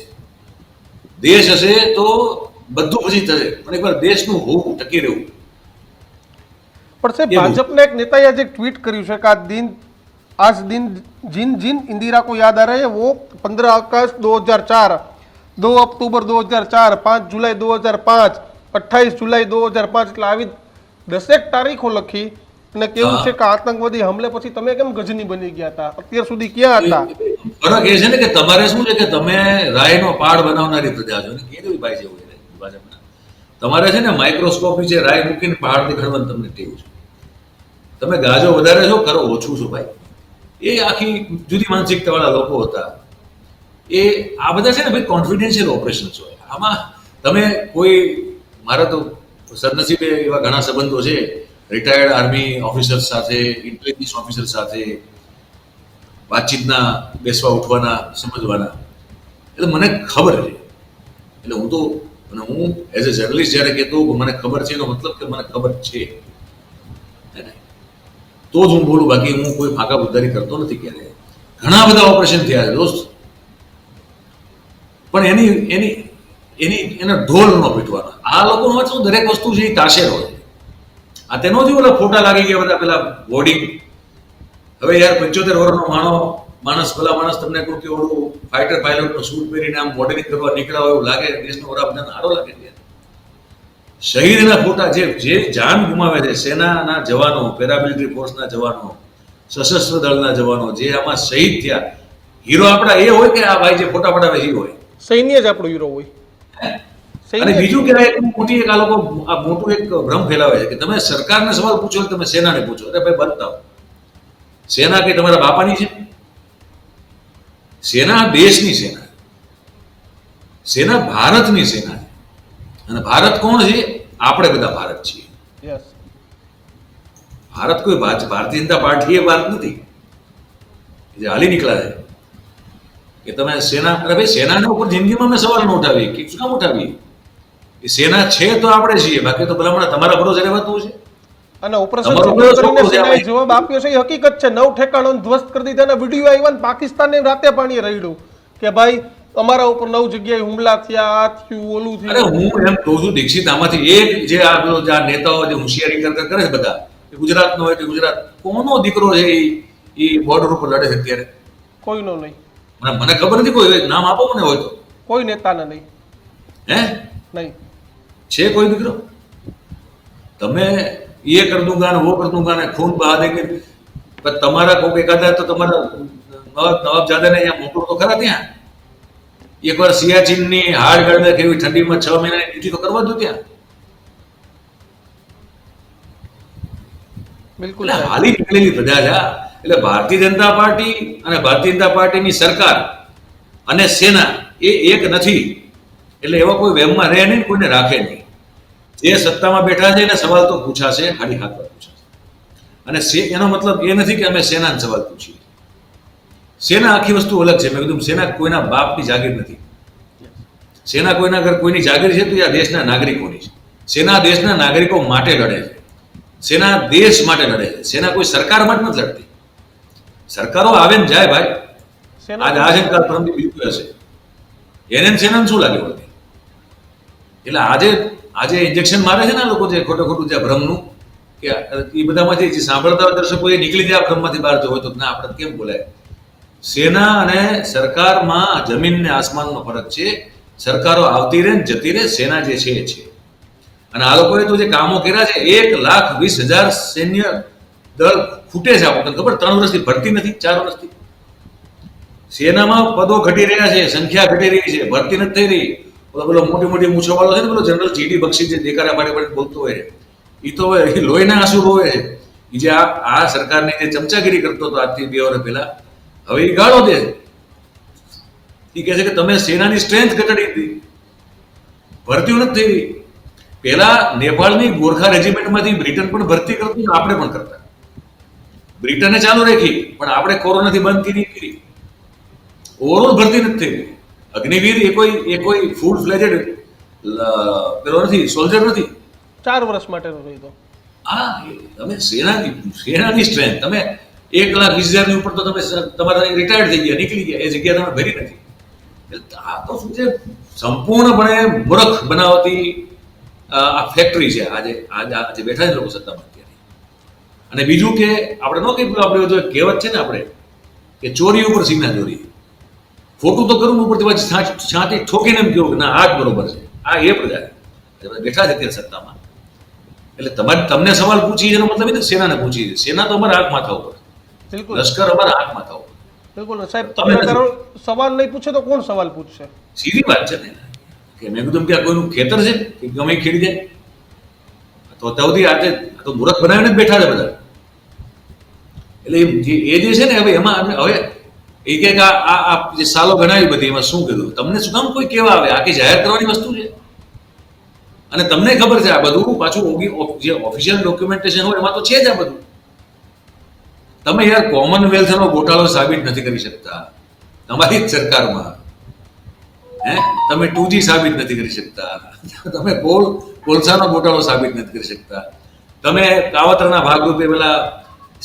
દેશ હશે તો બધું પછી થશે, પણ એકવાર દેશનું હોવું, ટકી રહેવું. પણ સાહેબ, ભાજપના એક નેતાએ આજે ટ્વીટ કર્યું છે કે आज दिन जिन जिन इंदिरा को याद आ रहे हैं वो 15 अगस्त 2004, 2 अक्टूबर 2004, 5 जुलाई 2005, 28 जुलाई 2005 એટલે આવી 10 તારીખો લખી અને કેવું છે કે આતંકવાદી હમલે પછી તમે કેમ ગજની બની ગયા હતા, અત્યાર સુધી ક્યાં હતા? ફરક એ છે ને કે તમારે શું છે કે તમે રાયનો પાડ બનાવનારી પ્રજા છો ને, કેવી ભાઈ છે એવું ભાજપના. તમારે છે ને માઇક્રોસ્કોપ નીચે રાય મૂકીને પહાડ દેખાડવાનું તમને ટેવ છે. તમે ગાજો વધારે છો, કરો ઓછું છો ભાઈ. એ આખી જુદી માનસિકતા વાળા લોકો હતા. એ આ બધા છે ને ભાઈ કોન્ફિડેન્શિયલ ઓપરેશન્સ હોય. આમાં તમે કોઈ, મારા તો સદનસીબે એવા ઘણા સંબંધો છે રિટાયર્ડ આર્મી ઓફિસર્સ સાથે, ઇન્ટેલિજન્સ ઓફિસર સાથે વાતચીતના, બેસવા ઉઠવાના, સમજવાના. એટલે મને ખબર છે. એટલે હું એઝ અ જર્નલિસ્ટ જ્યારે કહેતો મને ખબર છે એનો મતલબ કે મને ખબર છે, તો જ હું બોલું. બાકી હું કોઈ ફાંકા બુદ્ધારી કરતો નથી. ક્યારે ઘણા બધા ઓપરેશન થયા છે દોસ્ત, પણ એના ઢોલ ન પીટવાના. આ લોકોનો શું દરેક વસ્તુ છે એ તાશેર હોય. આ તેનો જ ઓલા ફોટા લાગી ગયા બધા પેલા બોર્ડિંગ. હવે યાર 75 વર્ષનો ભલા માણસ તમને કહું કે ઓલું ફાઇટર પાયલોટનો સૂટ પહેરીને આમ મોડેલિંગ કરવા નીકળ્યા હોય એવું લાગે, દેશનો વડાપ્રધાન સારો લાગે છે. શહીદના ફોટા, જે જાન ગુમાવે છે, સેનાના જવાનો, પેરામિલિટરી ફોર્સના જવાનો, સશસ્ત્ર દળના જવાનો જે આમાં શહીદ થયા, હીરો આપણા એ હોય કે આ ભાઈ જે ફોટા પડાવે એ હોય? સૈન્ય જ આપણો હીરો હોય. અને બીજું કે આ લોકો આ મોટું એક ભ્રમ ફેલાવે છે કે તમે સરકારને સવાલ પૂછો, તમે સેનાને પૂછો. અરે ભાઈ બતાવો, સેના કે તમારા બાપાની છે? સેના દેશની સેના, સેના ભારતની સેના છે. અને ભારત કોણ છે? આપણે બધા ભારત છીએ. યસ. ભારત કોઈ ભારતીય જનતા પાર્ટી એ ભારત નથી જે હાલી નીકળ્યા છે કે તમે સેના. અરે ભાઈ, સેનાને ઉપર જિંદગીમાં અમે સવાલ ન ઉઠાવીએ કે શું કામ ઉઠાવીએ? એ સેના છે તો આપણે છીએ, બાકી તો ભલામણ તમારા ભરોસે રહેવાતું છે. અને ઓપરેશન કરીને સેનાએ જવાબ આપ્યો છે, એ હકીકત છે. 9 ઠેકાણો ધ્વસ્ત કરી દીધા. વિડીયો આવ્યા ને પાકિસ્તાનને રાતે પાણી રેડ્યું કે ભાઈ અમારા ઉપર 9 જગ્યાએ હુમલા થયા, આ થયું, ઓલું થયું. અરે હું એમ કહું છું દીક્ષિત, આમાંથી એક જે આ નેતાઓ જે હોશિયારી કરે છે બધા, ગુજરાતનો હોય કે ગુજરાત, કોનો દીકરો છે એ બોર્ડર ઉપર લડે છે અત્યારે? કોઈનો નહીં. મને ખબર નથી. કોઈ નામ આપો મને હોય તો. કોઈ નેતાને નહીં. હે? નહીં છે કોઈ દીકરો? તમે ये कर दूंगा ને वो कर दूंगा ને खून बहा देंगे, પણ તમારા કોઈક એકાદા તો તમારા નવાબજાદાને અહીંયા મોકલો તો ખરા. ત્યાં એકવાર સિયાચીનની હાડ ગળમે કેવી ઠંડીમાં 6 મહિનાની ડ્યુટી તો કરવા દો ત્યાં. બિલકુલ. એટલે હાલી નીકળેલી પ્રજા છે. એટલે ભારતીય જનતા પાર્ટી અને ભારતીય જનતા પાર્ટીની સરકાર અને સેના એ એક નથી. એટલે એવા કોઈ વહેમમાં રહે નહીં, કોઈને રાખે નહીં. જે સત્તામાં બેઠા છે એને સવાલ તો પૂછાશે, હાડી હાથ પૂછાશે. અને એનો મતલબ એ નથી કે અમે સેનાને સવાલ પૂછીએ. સેના આખી વસ્તુ અલગ છે. મેં કીધું સેના કોઈના બાપની જાગીર નથી. સેના કોઈના ઘર કોઈની જાગીર છે તો એ આ દેશના નાગરિકોની છે. સેના દેશના નાગરિકો માટે લડે છે. સેના દેશ માટે લડે છે. સેના કોઈ સરકાર માટે નથી લડતી. સરકારો આવે ને જાય ભાઈ. આજ આ છે કાલ પરમથી બીજું હશે. એને સેનાને શું લાગે? એટલે આજે ઇન્જેક્શન મારે છે ને આ લોકો જે ખોટું જે ભ્રમનું કે એ બધામાંથી જે સાંભળતા હોય દર્શકો એ નીકળી જાય ભ્રમમાંથી બહાર હોય તો ના આપણે કેમ બોલાય. સેના અને સરકારમાં જમીન ને આસમાનનો ફરક છે. સરકારો આવતી રહે ને જતી રહે, સેના જે છે એ છે. અને આ લોકોએ તો જે કામો કર્યા છે, 1,20,000 સૈન્ય દળ ખૂટે છે. આપણને ખબર 3 વર્ષથી ભરતી નથી, 4 વર્ષથી સેનામાં પદો ઘટી રહ્યા છે, સંખ્યા ઘટી રહી છે, ભરતી નથી થઈ રહી. પેલો મોટી મૂછો વાળો છે ને, પેલો જનરલ જીડી બક્ષી જે દેખાડા પાડે બોલતો હોય, એ તો હવે લોહીના આંસુ રોવે છે. એ જે આ સરકારની જે ચમચાગીરી કરતો હતો આજથી 2 વર્ષ પહેલા, હવે એ ગાળો દે છે. એ કહે છે કે તમે સેનાની સ્ટ્રેન્થ ઘટાડી દીધી, ભરતીઓ નથી થઈ રહી. પહેલા નેપાળની ગોરખા રેજિમેન્ટમાંથી બ્રિટન પણ ભરતી કરતું, આપણે પણ કરતા. બ્રિટને ચાલુ રાખી, પણ આપણે કોરોનાથી બંધ કરી. ઓવરઓલ ભરતી નથી થઈ રહી. અગ્નિવીર એ કોઈ ફૂલ ફ્લેજેડ પેલો નથી, સોલ્જર નથી. 4 વર્ષ માટેનો રહ્યો. હા, તમે સેનાની સ્ટ્રેન્થ તમે 1,20,000 ની ઉપર તો તમે તમારા રિટાયર્ડ થઈ ગયા, નીકળી ગયા, એ જગ્યા તમે ભરી નથી. આ તો શું છે, સંપૂર્ણપણે મૂર્ખ બનાવતી આ ફેક્ટરી છે આજે બેઠા છે લોકો સત્તામાં અત્યારે. અને બીજું કે આપણે ન કીધું, આપણે જો કહેવત છે ને આપણે કે ચોરી ઉપર સીના ચોરી, ખોટું તો કરવું ઉપરથી પાછી છાંટી ઠોકીને એમ કેવું કે ના આ જ બરોબર છે. આ એ પ્રજા બેઠા છે અત્યારે સત્તામાં. એટલે તમને સવાલ પૂછી એનો મતલબ એ સેનાને પૂછી છે. સેના તો અમારા હાથ માથા ઉપર, બિલકુલ લશ્કર અમારા હાથ માથા ઉપર. બિલકુલ સાહેબ, પત્રકારો સવાલ નહીં પૂછે તો કોણ સવાલ પૂછશે? સીધી વાત છે ને કે મેં કીધું કે આ કોઈનું ખેતર છે કે ગમે ખેડી જાય, તો ત્યાંથી આજે તો મૂર્ખ બનાવીને જ બેઠા છે બધા. એટલે એ જે છે ને હવે એમાં હવે એ કે આ જે સાલો ગણાવી બધી એમાં શું કીધું, તમને શું કામ કોઈ કેવા આવે? આખી જાહેર કરવાની વસ્તુ છે. અને તમને ખબર છે આ બધું પાછું જે ઓફિશિયલ ડોક્યુમેન્ટેશન હોય એમાં તો છે જ આ બધું. તમે યાર કોમનવેલ્થનો ગોટાળો સાબિત નથી કરી શકતા તમારી જ સરકારમાં. તમે 2G સાબિત નથી કરી શકતા, તમે કોલસાનો ગોટાળો સાબિત નથી કરી શકતા. તમે કાવતરના ભાગરૂપે પેલા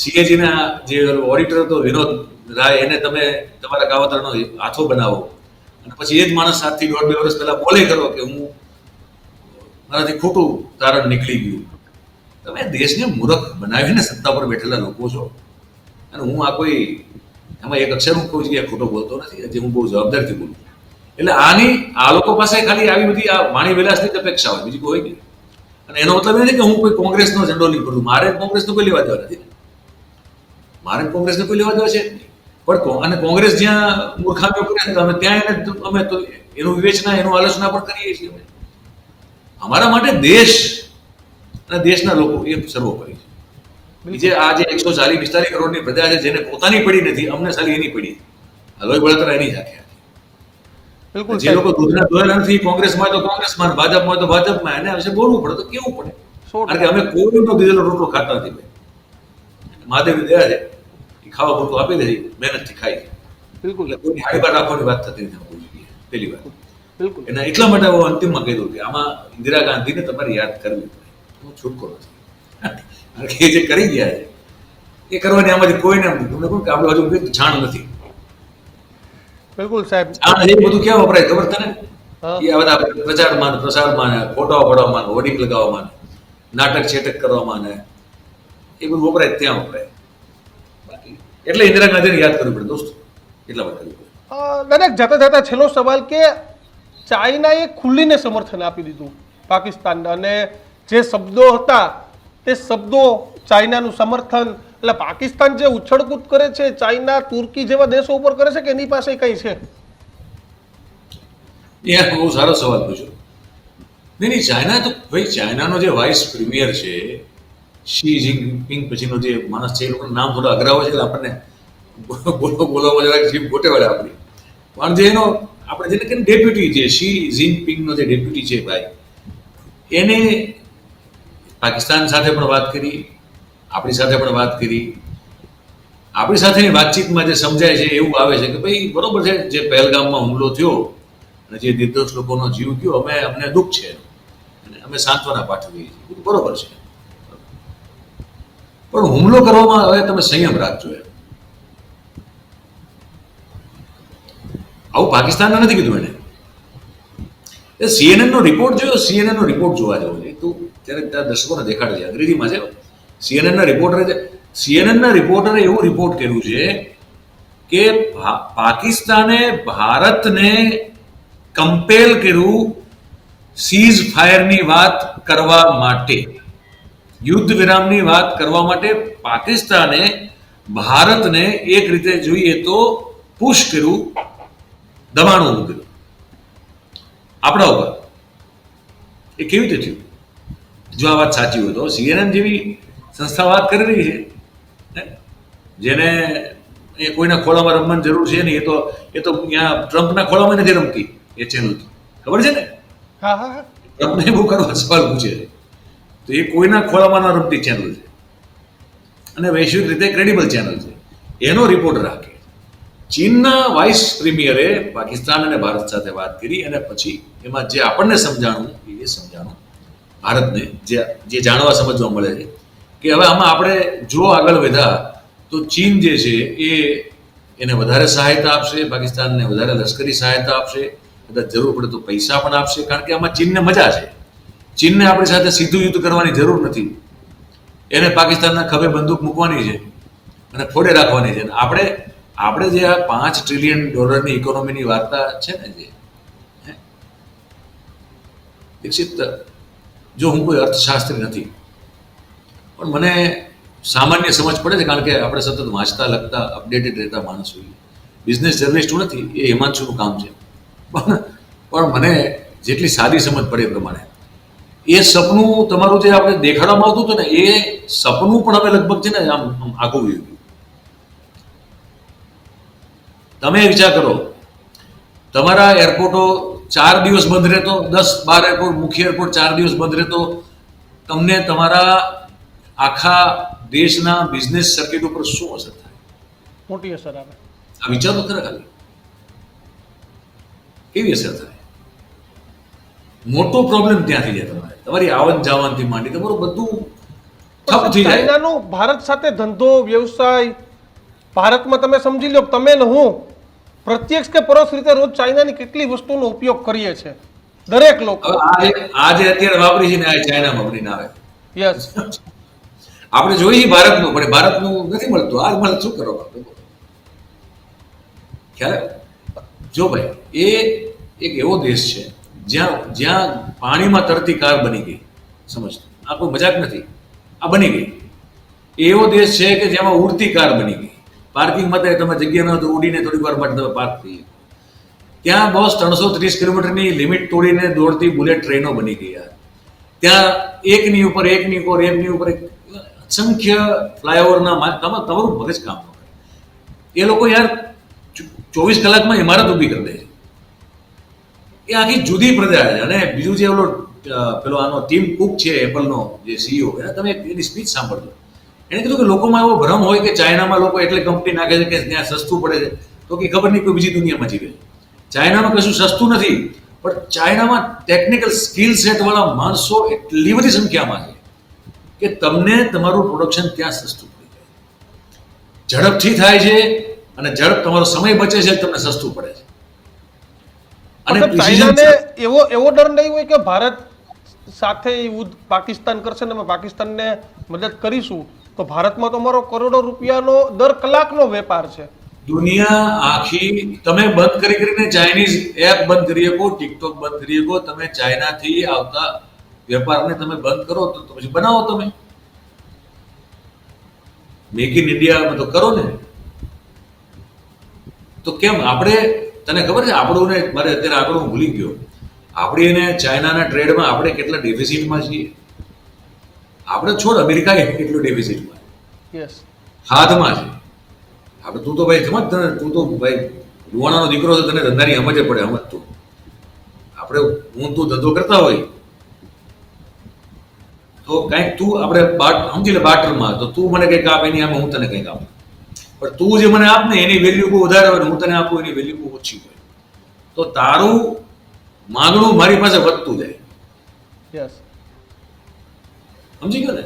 CAG ના જે ઓડિટર હતો વિનોદ રાય, એને તમે તમારા કાવતરનો હાથો બનાવો અને પછી એ જ માણસ 7 થી 1.5-2 વર્ષ પહેલા બોલે કરો કે હું મારાથી ખોટું તારણ નીકળી ગયું. તમે દેશને મૂર્ખ બનાવીને સત્તા પર બેઠેલા લોકો છો. અને હું આ કોઈ એમાં એક અક્ષર હું કોઈ જગ્યાએ ખોટો બોલતો નથી, જે હું બહુ જવાબદારીથી બોલું. એટલે આ લોકો પાસે ખાલી આવી બધી આ વાણી વિલાસની જ અપેક્ષા હોય, બીજી કોઈ હોય નહીં. અને એનો મતલબ એ નથી કે હું કોઈ કોંગ્રેસનો ઝંડો નહીં કરું. મારે કોંગ્રેસનો કોઈ લેવા દેવા નથી. મારે કોંગ્રેસને કોઈ લેવા દેવા છે જ નહીં. પણ અને કોંગ્રેસ જ્યાં મૂર્ખામીઓ કરે છે અમે ત્યાં અમે તો એનું વિવેચના, એનું આલોચના પણ કરીએ છીએ. અમારા માટે દેશ અને દેશના લોકો એ સર્વોપરી છે. જે આ જે 140-45 કરોડની પ્રજા છે, જેને પોતાની પડી નથી, અમને સારી એની પડી, લોહી બળતરા એની જ આખી. બિલકુલ જે લોકો દૂધના દોયેલા નથી, કોંગ્રેસમાં તો કોંગ્રેસમાં, ભાજપમાં તો ભાજપમાં, એને વિશે બોલવું પડે તો કેવું પડે. કારણ કે અમે કોઈનો દીધેલો રોટલો ખાતા નથી ભાઈ. મહાદેવની દયા છે, એ ખાવા પૂરતું આપી દે, મહેનતથી ખાઈ. બિલકુલ એટલે કોઈની હાડીપાટ રાખવાની વાત થતી નથી. પેલી વાત બિલકુલ એના એટલા માટે હું અંતિમમાં કહી દઉં કે આમાં ઇન્દિરા ગાંધીને તમારે યાદ કરવી પડે. હું છૂટકો નથી. કારણ કે એ જે કરી ગયા છે એ કરવાની આમાંથી કોઈને તમને કહું કે આપણે હજુ છાણ નથી. બિલકુલ સાહેબ, છાણ એ બધું ક્યાં વપરાય ખબર તને? હા. એ આ બધા પ્રચારમાં પ્રસારમાં ફોટા પડવામાં, હોર્ડિંગ લગાવવામાં, નાટક છેટક કરવામાં, એ બધું વપરાય ત્યાં વપરાય. બાકી એટલે ઇન્દિરા ગાંધીને યાદ કરવી પડે દોસ્તો, એટલા માટે કરવું પડે. દરેક જતા જતા છેલ્લો સવાલ કે ચાઇનાએ ખુલ્લીને સમર્થન આપી દીધું પાકિસ્તાનને, અને જે શબ્દો હતા તે શબ્દો ચાઇનાનું સમર્થન, એટલે પાકિસ્તાન જે ઉછળકૂદ કરે છે ચાઇના, તુર્કી જેવા દેશો ઉપર કરે છે કે એની પાસે કઈ છે? એ બહુ સારો સવાલ પૂછ્યો. નહીં, ચાઇના તો ભાઈ, ચાઇનાનો જે વાઇસ પ્રીમિયર છે શી જિનપિંગ પછીનો જે માણસ છે, એ લોકોનું નામ થોડા અઘરા હોય છે એટલે આપણને બોલવામાં જરાક જીભ ગોટે વળે આપણી. પણ જે એનો આપણે જેને કહીએ ડેપ્યુટી છે, શી જિનપિંગનો જે ડેપ્યુટી છે ભાઈ, એને પાકિસ્તાન સાથે પણ વાત કરી, આપણી સાથે પણ વાત કરી. આપણી સાથેની વાતચીતમાં જે સમજાય છે એવું આવે છે કે ભાઈ બરોબર છે, જે પહેલગામમાં હુમલો થયો અને જે નિર્દોષ લોકોનો જીવ ગયો, અમને દુઃખ છે અને અમે સાંત્વના પાઠવીએ છીએ, બરોબર છે. પણ હુમલો કરવામાં હવે તમે સંયમ રાખજો. આવું પાકિસ્તાનને નથી કીધું એને. એ CNN નો રિપોર્ટ જોયો, CNN નો રિપોર્ટ જોવા જેવો છે. તું ત્યારે ત્યાં દર્શકોને દેખાડે છે, અંગ્રેજીમાં છે. CNN ના રિપોર્ટરે એવું રિપોર્ટ કર્યું છે કે પાકિસ્તાને ભારતને કમ્પેલ કર્યું સીઝ ફાયરની વાત કરવા માટે, યુદ્ધ વિરામની વાત કરવા માટે પાકિસ્તાને ભારતને એક રીતે જોઈએ તો પુશ કર્યું, દબાણ ઊભું કર્યું આપણા ઉપર. એ કેવી રીતે થયું? જો આ વાત સાચી હોય તો CNN જેવી સંસ્થા વાત કરી રહી છે, જેને એ કોઈના ખોળામાં રમવાની જરૂર છે નહીં. એ તો ત્યાં ટ્રમ્પના ખોળામાં નથી રમતી એ ચેનલ, ખબર છે ને? હા હા હા. ટ્રમ્પને બહુ કરવા સવાલ પૂછે છે, તો એ કોઈના ખોળામાં ન રમતી ચેનલ છે અને વૈશ્વિક રીતે ક્રેડિબલ ચેનલ છે. એનો રિપોર્ટ રાખે. ચીનના વાઇસ પ્રીમિયરે પાકિસ્તાન અને ભારત સાથે વાત કરી અને પછી એમાં જે આપણને સમજાણું એ સમજાણું ભારતને, જે જાણવા સમજવા મળે છે કે હવે આમાં આપણે જો આગળ વધ્યા તો ચીન જે છે એને વધારે સહાયતા આપશે, પાકિસ્તાનને વધારે લશ્કરી સહાયતા આપશે, કદાચ જરૂર પડે તો પૈસા પણ આપશે. કારણ કે આમાં ચીનને મજા છે. ચીનને આપણી સાથે સીધું યુદ્ધ કરવાની જરૂર નથી. એને પાકિસ્તાનના ખભે બંદૂક મૂકવાની છે અને ફોડે રાખવાની છે. આપણે જે આ $5 ટ્રિલિયન ઇકોનોમીની વાર્તા છે ને, જે દીક્ષિત, જો હું કોઈ અર્થશાસ્ત્રી નથી પણ મને સામાન્ય સમજ પડે છે, કારણ કે આપણે સતત વાંચતા લખતા અપડેટેડ રહેતા માણસ હોઈએ. બિઝનેસ જર્નલિસ્ટ હું નથી, એ હિમાંશુનું કામ છે. પણ મને જેટલી સાદી સમજ પડે એ પ્રમાણે એ સપનું તમારું જે આપણે દેખાડવામાં આવતું હતું ને, એ સપનું પણ હવે લગભગ છે ને આમ આગું વયું ગયું. તમે વિચાર કરો, તમારા એરપોર્ટો 4 દિવસ બંધ રહેતો, 10-12 એરપોર્ટ, મુખ્ય એરપોર્ટ 4 દિવસ બંધ રહેતો, તમને તમારા આખા દેશના બિઝનેસ સર્કિટ ઉપર શું અસર થાય? મોટી અસર આવે. આ વિચારો ખરા ખાલી કેવી અસર થાય? મોટો પ્રોબ્લેમ ત્યાં થઈ જાય. તમારી આવન જાવનથી માંડી તમારું બધું ઠપ થઈ જાય. ચાઇનાનો ભારત સાથે ધંધો વ્યવસાય, ભારતમાં તમે સમજી લો, તમે ને હું પ્રત્યક્ષ કે પરોક્ષ રીતે રોજ ચાઇનાની કેટલી વસ્તુનો ઉપયોગ કરીએ છીએ, દરેક લોકો. આજે અત્યારે વાપરી છે ને, આ ચાઇનામાં વાપરીને આવે. યસ. આપણે જોઈએ ભારતનું, પણ ભારતનું નથી મળતું. આ મળે શું કરો? ખ્યાલ? જો ભાઈ, એ એક એવો દેશ છે જ્યાં પાણીમાં તરતી કાર બની ગઈ. સમજતો? આ કોઈ મજાક નથી, આ બની ગઈ. એવો દેશ છે કે જેમાં ઉડતી કાર બની ગઈ. પાર્કિંગ માટે તમે જગ્યા ન તો ઉડીને થોડીક વાર માટે તમે પાર્ક થઈ. ત્યાં બસ 330 કિલોમીટરની લિમિટ તોડીને દોડતી બુલેટ ટ્રેનો બની ગઈ. યાર, ત્યાં એકની ઉપર અસંખ્ય ફ્લાયઓવરના તમારું મગજ કામ ન કરે. એ લોકો યાર 24 કલાકમાં ઇમારત ઊભી કરી દે છે. એ આખી જુદી પ્રજા છે. અને બીજું જે પેલો આનો ટીમ કુક છે, એપલનો જે CEO, તમે એની સ્પીચ સાંભળજો. એણે કીધું કે લોકોમાં એવો ભ્રમ હોય કે ચાઇનામાં લોકો એટલે કંપની નાખે છે કે ત્યાં સસ્તું પડે છે, તો કે ખબર નહીં કોઈ બીજી દુનિયામાં જીવે છે. ચાઇનામાં કશું સસ્તું નથી, પણ ચાઇનામાં ટેકનિકલ સ્કિલ સેટ વાળા માણસો એટલી બધી સંખ્યામાં છે કે તમને તમારું પ્રોડક્શન ત્યાં સસ્તું પડી જાય, ઝડપથી થાય છે અને તમારો સમય બચે છે, તમને સસ્તું પડે છે. અને ચાઇનાને એવો ડર નહીં હોય કે ભારત સાથે યુદ્ધ પાકિસ્તાન કરશે ને અમે પાકિસ્તાનને મદદ કરીશું, તો ભારતમાં તો અમારો કરોડો રૂપિયાનો દર કલાકનો વેપાર છે. દુનિયા આખી તમે બંધ કરીને ચાઇનીઝ એપ બંધ કરી શકો, ટિકટોક બંધ કરી શકો, તમે ચાઇનાથી આવતા વેપારને તમે બંધ કરો તો પછી બનાવો તમે મેક ઇન ઇન્ડિયા તો કરો ને. તો કેમ આપણે, તને ખબર છે આપણું ને, મારે અત્યારે આંકડો હું ભૂલી ગયો, આપણે એને ચાઇનાના ટ્રેડમાં આપણે કેટલા ડેફિસિટમાં છીએ? આપણે છોડ, અમેરિકા કેટલું ડેફિસિટમાં, હાથમાં છે. આપણે તું તો ભાઈ સમજ, તું તો ભાઈ રૂવાણાનો દીકરો છે, તને ધંધાની સમજે પડે. સમજતું આપણે હું તું ધંધો કરતા હોય તો કંઈક તું આપણે સમજી લે બાર્ટરમાં, તો તું મને કંઈક આપ, એની આમે હું તને કંઈક આપું. પણ તું જે મને આપ ને એની વેલ્યુ બહુ વધારે હોય ને હું તને આપું એની વેલ્યુ બહુ ઓછી હોય, તો તારું માગણું મારી પાસે વધતું જાય. સમજી ગયો ને?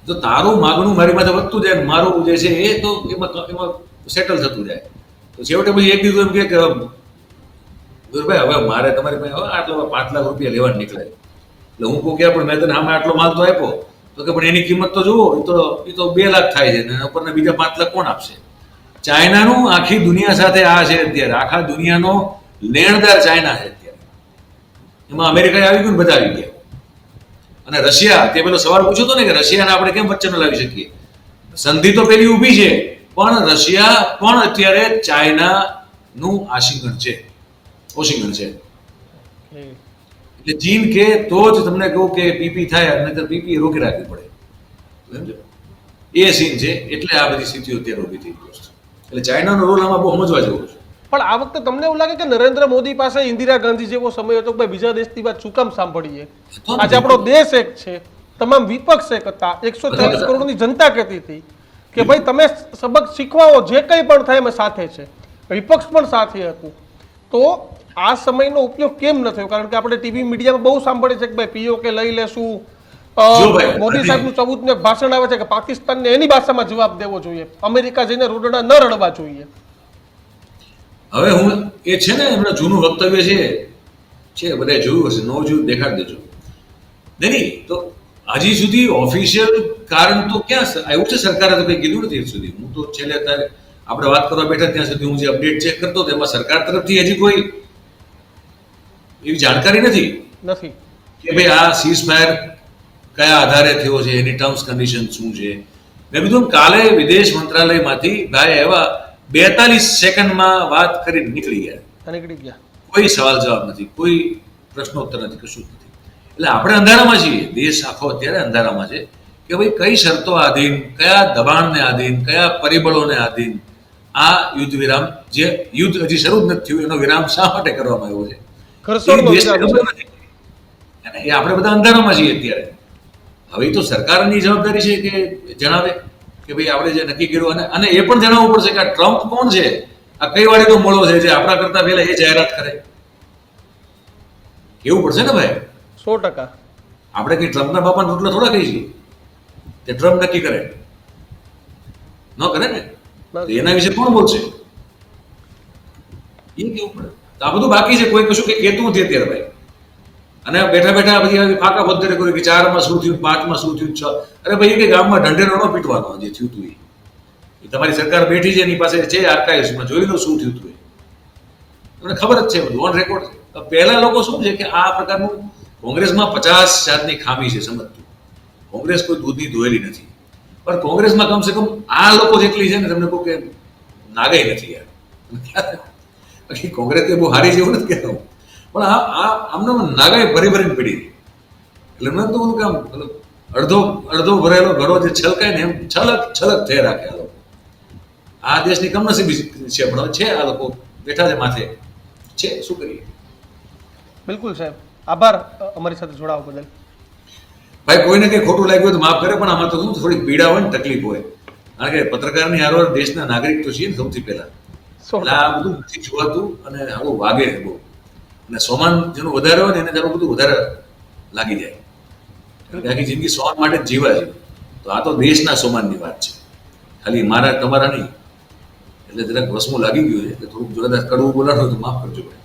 તો તારું માગણું મારી પાસે વધતું જાય, મારું જે છે એ તો એમાં સેટલ થતું જાય. તો છેવટે પછી એક દીધું એમ કે ભાઈ હવે મારે તમારી પાસે હવે આટલા 5 લાખ રૂપિયા લેવા નીકળે એટલે હું કહું કે પણ મેં તને આમાં આટલો માલ તો આપ્યો તો કે પણ એની કિંમત તો જુઓ એ તો 2 લાખ થાય છે ને ઉપરના બીજા 5 લાખ કોણ આપશે? ચાઇનાનું આખી દુનિયા સાથે આ છે અત્યારે, આખા દુનિયાનો લેણદાર ચાઇના છે અત્યારે. એમાં અમેરિકા આવી ગયું ને બધા આવી ગયા. અને રશિયા, તે પેલો સવાલ પૂછ્યો હતો ને કે રશિયાને આપણે કેમ વચ્ચે ન લાવી શકીએ? સંધિ તો પેલી ઊભી છે, પણ રશિયા પણ અત્યારે ચાઇનાનું ઓશિંગણ છે. એટલે ચીન કે તો જ તમને કહું કે પીપી થાય, નહીંતર પીપી રોકી રાખવી પડે. સમજો? એ સીન છે. એટલે આ બધી સ્થિતિઓ અત્યારે ઊભી થઈ ગઈ છે. એટલે ચાઇનાનો રોલ આમાં બહુ સમજવા જેવો છે. પણ આ વખતે તમને એવું લાગે કે નરેન્દ્ર મોદી પાસે ઇન્દિરા ગાંધી જેવો સમય હતો કે ભાઈ બીજા દેશની વાત શું કામ સાંભળીએ? આજે આપણો દેશ એક છે, તમામ વિપક્ષ એક હતા, 140 કરોડની જનતા કહેતી હતી કે ભાઈ તમે સબક શીખવાઓ, જે કંઈ પણ થાય અમે સાથે છે. વિપક્ષ પણ સાથે હતું. તો આ સમયનો ઉપયોગ કેમ ન થયો? કારણ કે આપણે ટીવી મીડિયામાં બહુ સાંભળીએ છે કે ભાઈ પીઓકે લઈ લેશું. મોદી સાહેબનું 14નું એક ભાષણ આવે છે કે પાકિસ્તાનને એની ભાષામાં જવાબ દેવો જોઈએ, અમેરિકા જઈને રોડડા ન રડવા જોઈએ. હવે હું એ છે ને એમના જૂનું વક્તવ્ય છે બધા જોયું હશે, ન જોયું દેખાડી દેજો. નહીં તો હજી સુધી ઓફિશિયલ કારણ તો ક્યાં આવ્યું છે? સરકારે તો કંઈ કીધું નથી સુધી. હું તો છેલ્લે અત્યારે આપણે વાત કરવા બેઠા ત્યાં સુધી હું જે અપડેટ ચેક કરતો હતો એમાં સરકાર તરફથી હજી કોઈ એવી જાણકારી નથી કે ભાઈ આ સીઝ ફાયર કયા આધારે થયો છે, એની ટર્મ્સ કન્ડિશન શું છે. મેં કીધું કાલે વિદેશ મંત્રાલયમાંથી ભાઈ એવા 42 સેકન્ડમાં વાત કરીને નીકળી ગયા. કોઈ સવાલ જવાબ નથી, કોઈ પ્રશ્નોત્તર નથી, કશું જ નથી. એટલે આપણે અંધારામાં છીએ, દેશ આખો અત્યારે અંધારામાં છે કે ભાઈ કઈ શરતો આધીન, કયા દબાણને આધીન, કયા પરિબળોને આધીન આ યુદ્ધ વિરામ, જે યુદ્ધ હજી શરૂ જ નથી થયું એનો વિરામ શા માટે કરવામાં આવ્યો છે એ આપણે બધા અંધારામાં છીએ અત્યારે. હવે તો સરકારની જવાબદારી છે કે જણાવે કે ભાઈ આપણે જે નક્કી કર્યું, અને એ પણ જણાવવું પડશે કે આ ટ્રમ્પ કોણ છે, આ કઈ વાળી તો મળો છે જે આપણા કરતા પહેલા એ જાહેરાત કરે. કેવું પડશે ને ભાઈ. 100%. આપણે કઈ ટ્રમ્પના બાપાને રોટલા થોડા કહી છીએ તે ટ્રમ્પ નક્કી કરે? ન કરે ને. એના વિશે કોણ બોલશે? એ કેવું પડે. આ બધું બાકી છે, કોઈ કશું કઈ કહેતું નથી અત્યારે ભાઈ. અને બેઠા બેઠા બધી આવી ફાકા પદ્ધતિ કરી કે 4માં શું થયું, 5માં શું થયું, 6. અરે ભાઈ કે ગામમાં ઢંઢેરો ન પીટવાનો જે થયું હતું એ તમારી સરકાર બેઠી છે એની પાસે છે આર્કાઇવ્સમાં, જોઈ લો શું થયું હતું એ. તમને ખબર જ છે, બધું ઓન રેકોર્ડ છે. પહેલા લોકો શું છે કે આ પ્રકારનું કોંગ્રેસમાં 50 જાતની ખામી છે સમજતું. કોંગ્રેસ કોઈ દૂધની ધોયેલી નથી, પણ કોંગ્રેસમાં કમસે કમ આ લોકો જેટલી છે ને તમને કહું કે નાગાઈ નથી યાર. બાકી કોંગ્રેસ તો બહુ હારી જેવું નથી કહેતો, પણ આમને નાગાઈ ભરી ભરીને પડી. એટલે મેં તો કામ અડધો ભરેલો ઘડો જે છલકાય ને એમ છલક થઈ રાખે આ લોકો. આ દેશની કમનસીબી છે, પણ છે આ લોકો બેઠા છે માથે છે, શું કરીએ. બિલકુલ સાહેબ, આભાર અમારી સાથે જોડાવા બદલ. ભાઈ કોઈને કંઈ ખોટું લાગ્યું તો માફ કરે, પણ આમાં તો શું થોડી પીડા હોય ને તકલીફ હોય, કારણ કે પત્રકારની હારવાર દેશના નાગરિક તો છીએ ને સૌથી પહેલા. એટલે આ બધું નથી જોવાતું અને આવું વાગે છે બહુ. અને સોમાન જેનું વધારે હોય ને એને તારું બધું વધારે લાગી જાય. કારણ કે આખી જિંદગી સોમાન માટે જ જીવા છે. તો આ તો દેશના સોમાનની વાત છે, ખાલી મારા તમારા નહીં. એટલે જરાક વસમું લાગી ગયું છે એટલે થોડુંક કદાચ કડવું બોલાડો તો માફ કરજો ભાઈ.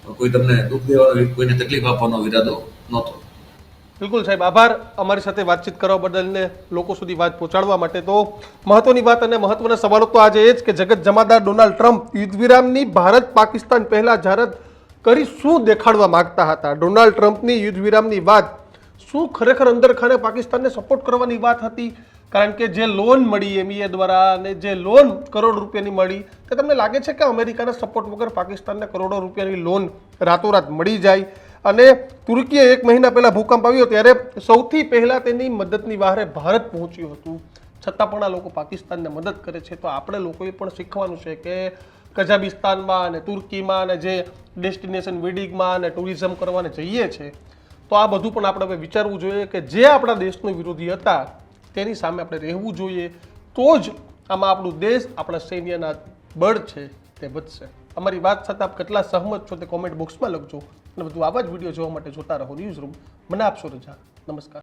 પણ કોઈ તમને દુઃખ દેવાનો, કોઈને તકલીફ આપવાનો ઈરાદો નહોતો. બિલકુલ સાહેબ, આભાર અમારી સાથે વાતચીત કરવા બદલ ને લોકો સુધી વાત પહોંચાડવા માટે. તો મહત્વની વાત અને મહત્વના સવાલો તો આજે એ જ કે જગત જમાદાર ડોનાલ્ડ ટ્રમ્પ યુદ્ધ વિરામની ભારત પાકિસ્તાન પહેલા જાહેરાત કરી શું દેખાડવા માંગતા હતા? ડોનાલ્ડ ટ્રમ્પની યુદ્ધ વિરામની વાત શું ખરેખર અંદરખાને પાકિસ્તાનને સપોર્ટ કરવાની વાત હતી? કારણ કે જે લોન મળી MEA દ્વારા અને જે લોન કરોડ રૂપિયાની મળી, તે તમને લાગે છે કે અમેરિકાના સપોર્ટ વગર પાકિસ્તાનને કરોડો રૂપિયાની લોન રાતોરાત મળી જાય? અને તુર્કીએ 1 મહિના પહેલા ભૂકંપ આવ્યો ત્યારે સૌથી પહેલા તેની મદદની વહારે ભારત પહોંચ્યું હતું, છતાં પણ આ લોકો પાકિસ્તાનને મદદ કરે છે. તો આપણે લોકોએ પણ શીખવાનું છે કે કઝાબિસ્તાનમાં અને તુર્કીમાં અને જે ડેસ્ટિનેશન વેડિંગમાં અને ટુરિઝમ કરવાને જઈએ છે, તો આ બધું પણ આપણે હવે વિચારવું જોઈએ કે જે આપણા દેશનો વિરોધી હતા તેની સામે આપણે રહેવું જોઈએ. તો જ આમાં આપણું દેશ, આપણા સૈન્યના બળ છે તે વધશે. અમારી વાત સાથે આપ કેટલા સહમત છો તે કોમેન્ટ બોક્સમાં લખજો. અને બધું આવા જ વિડીયો જોવા માટે જોતા રહો ન્યૂઝ રૂમ. મને આપશો રજા. નમસ્કાર.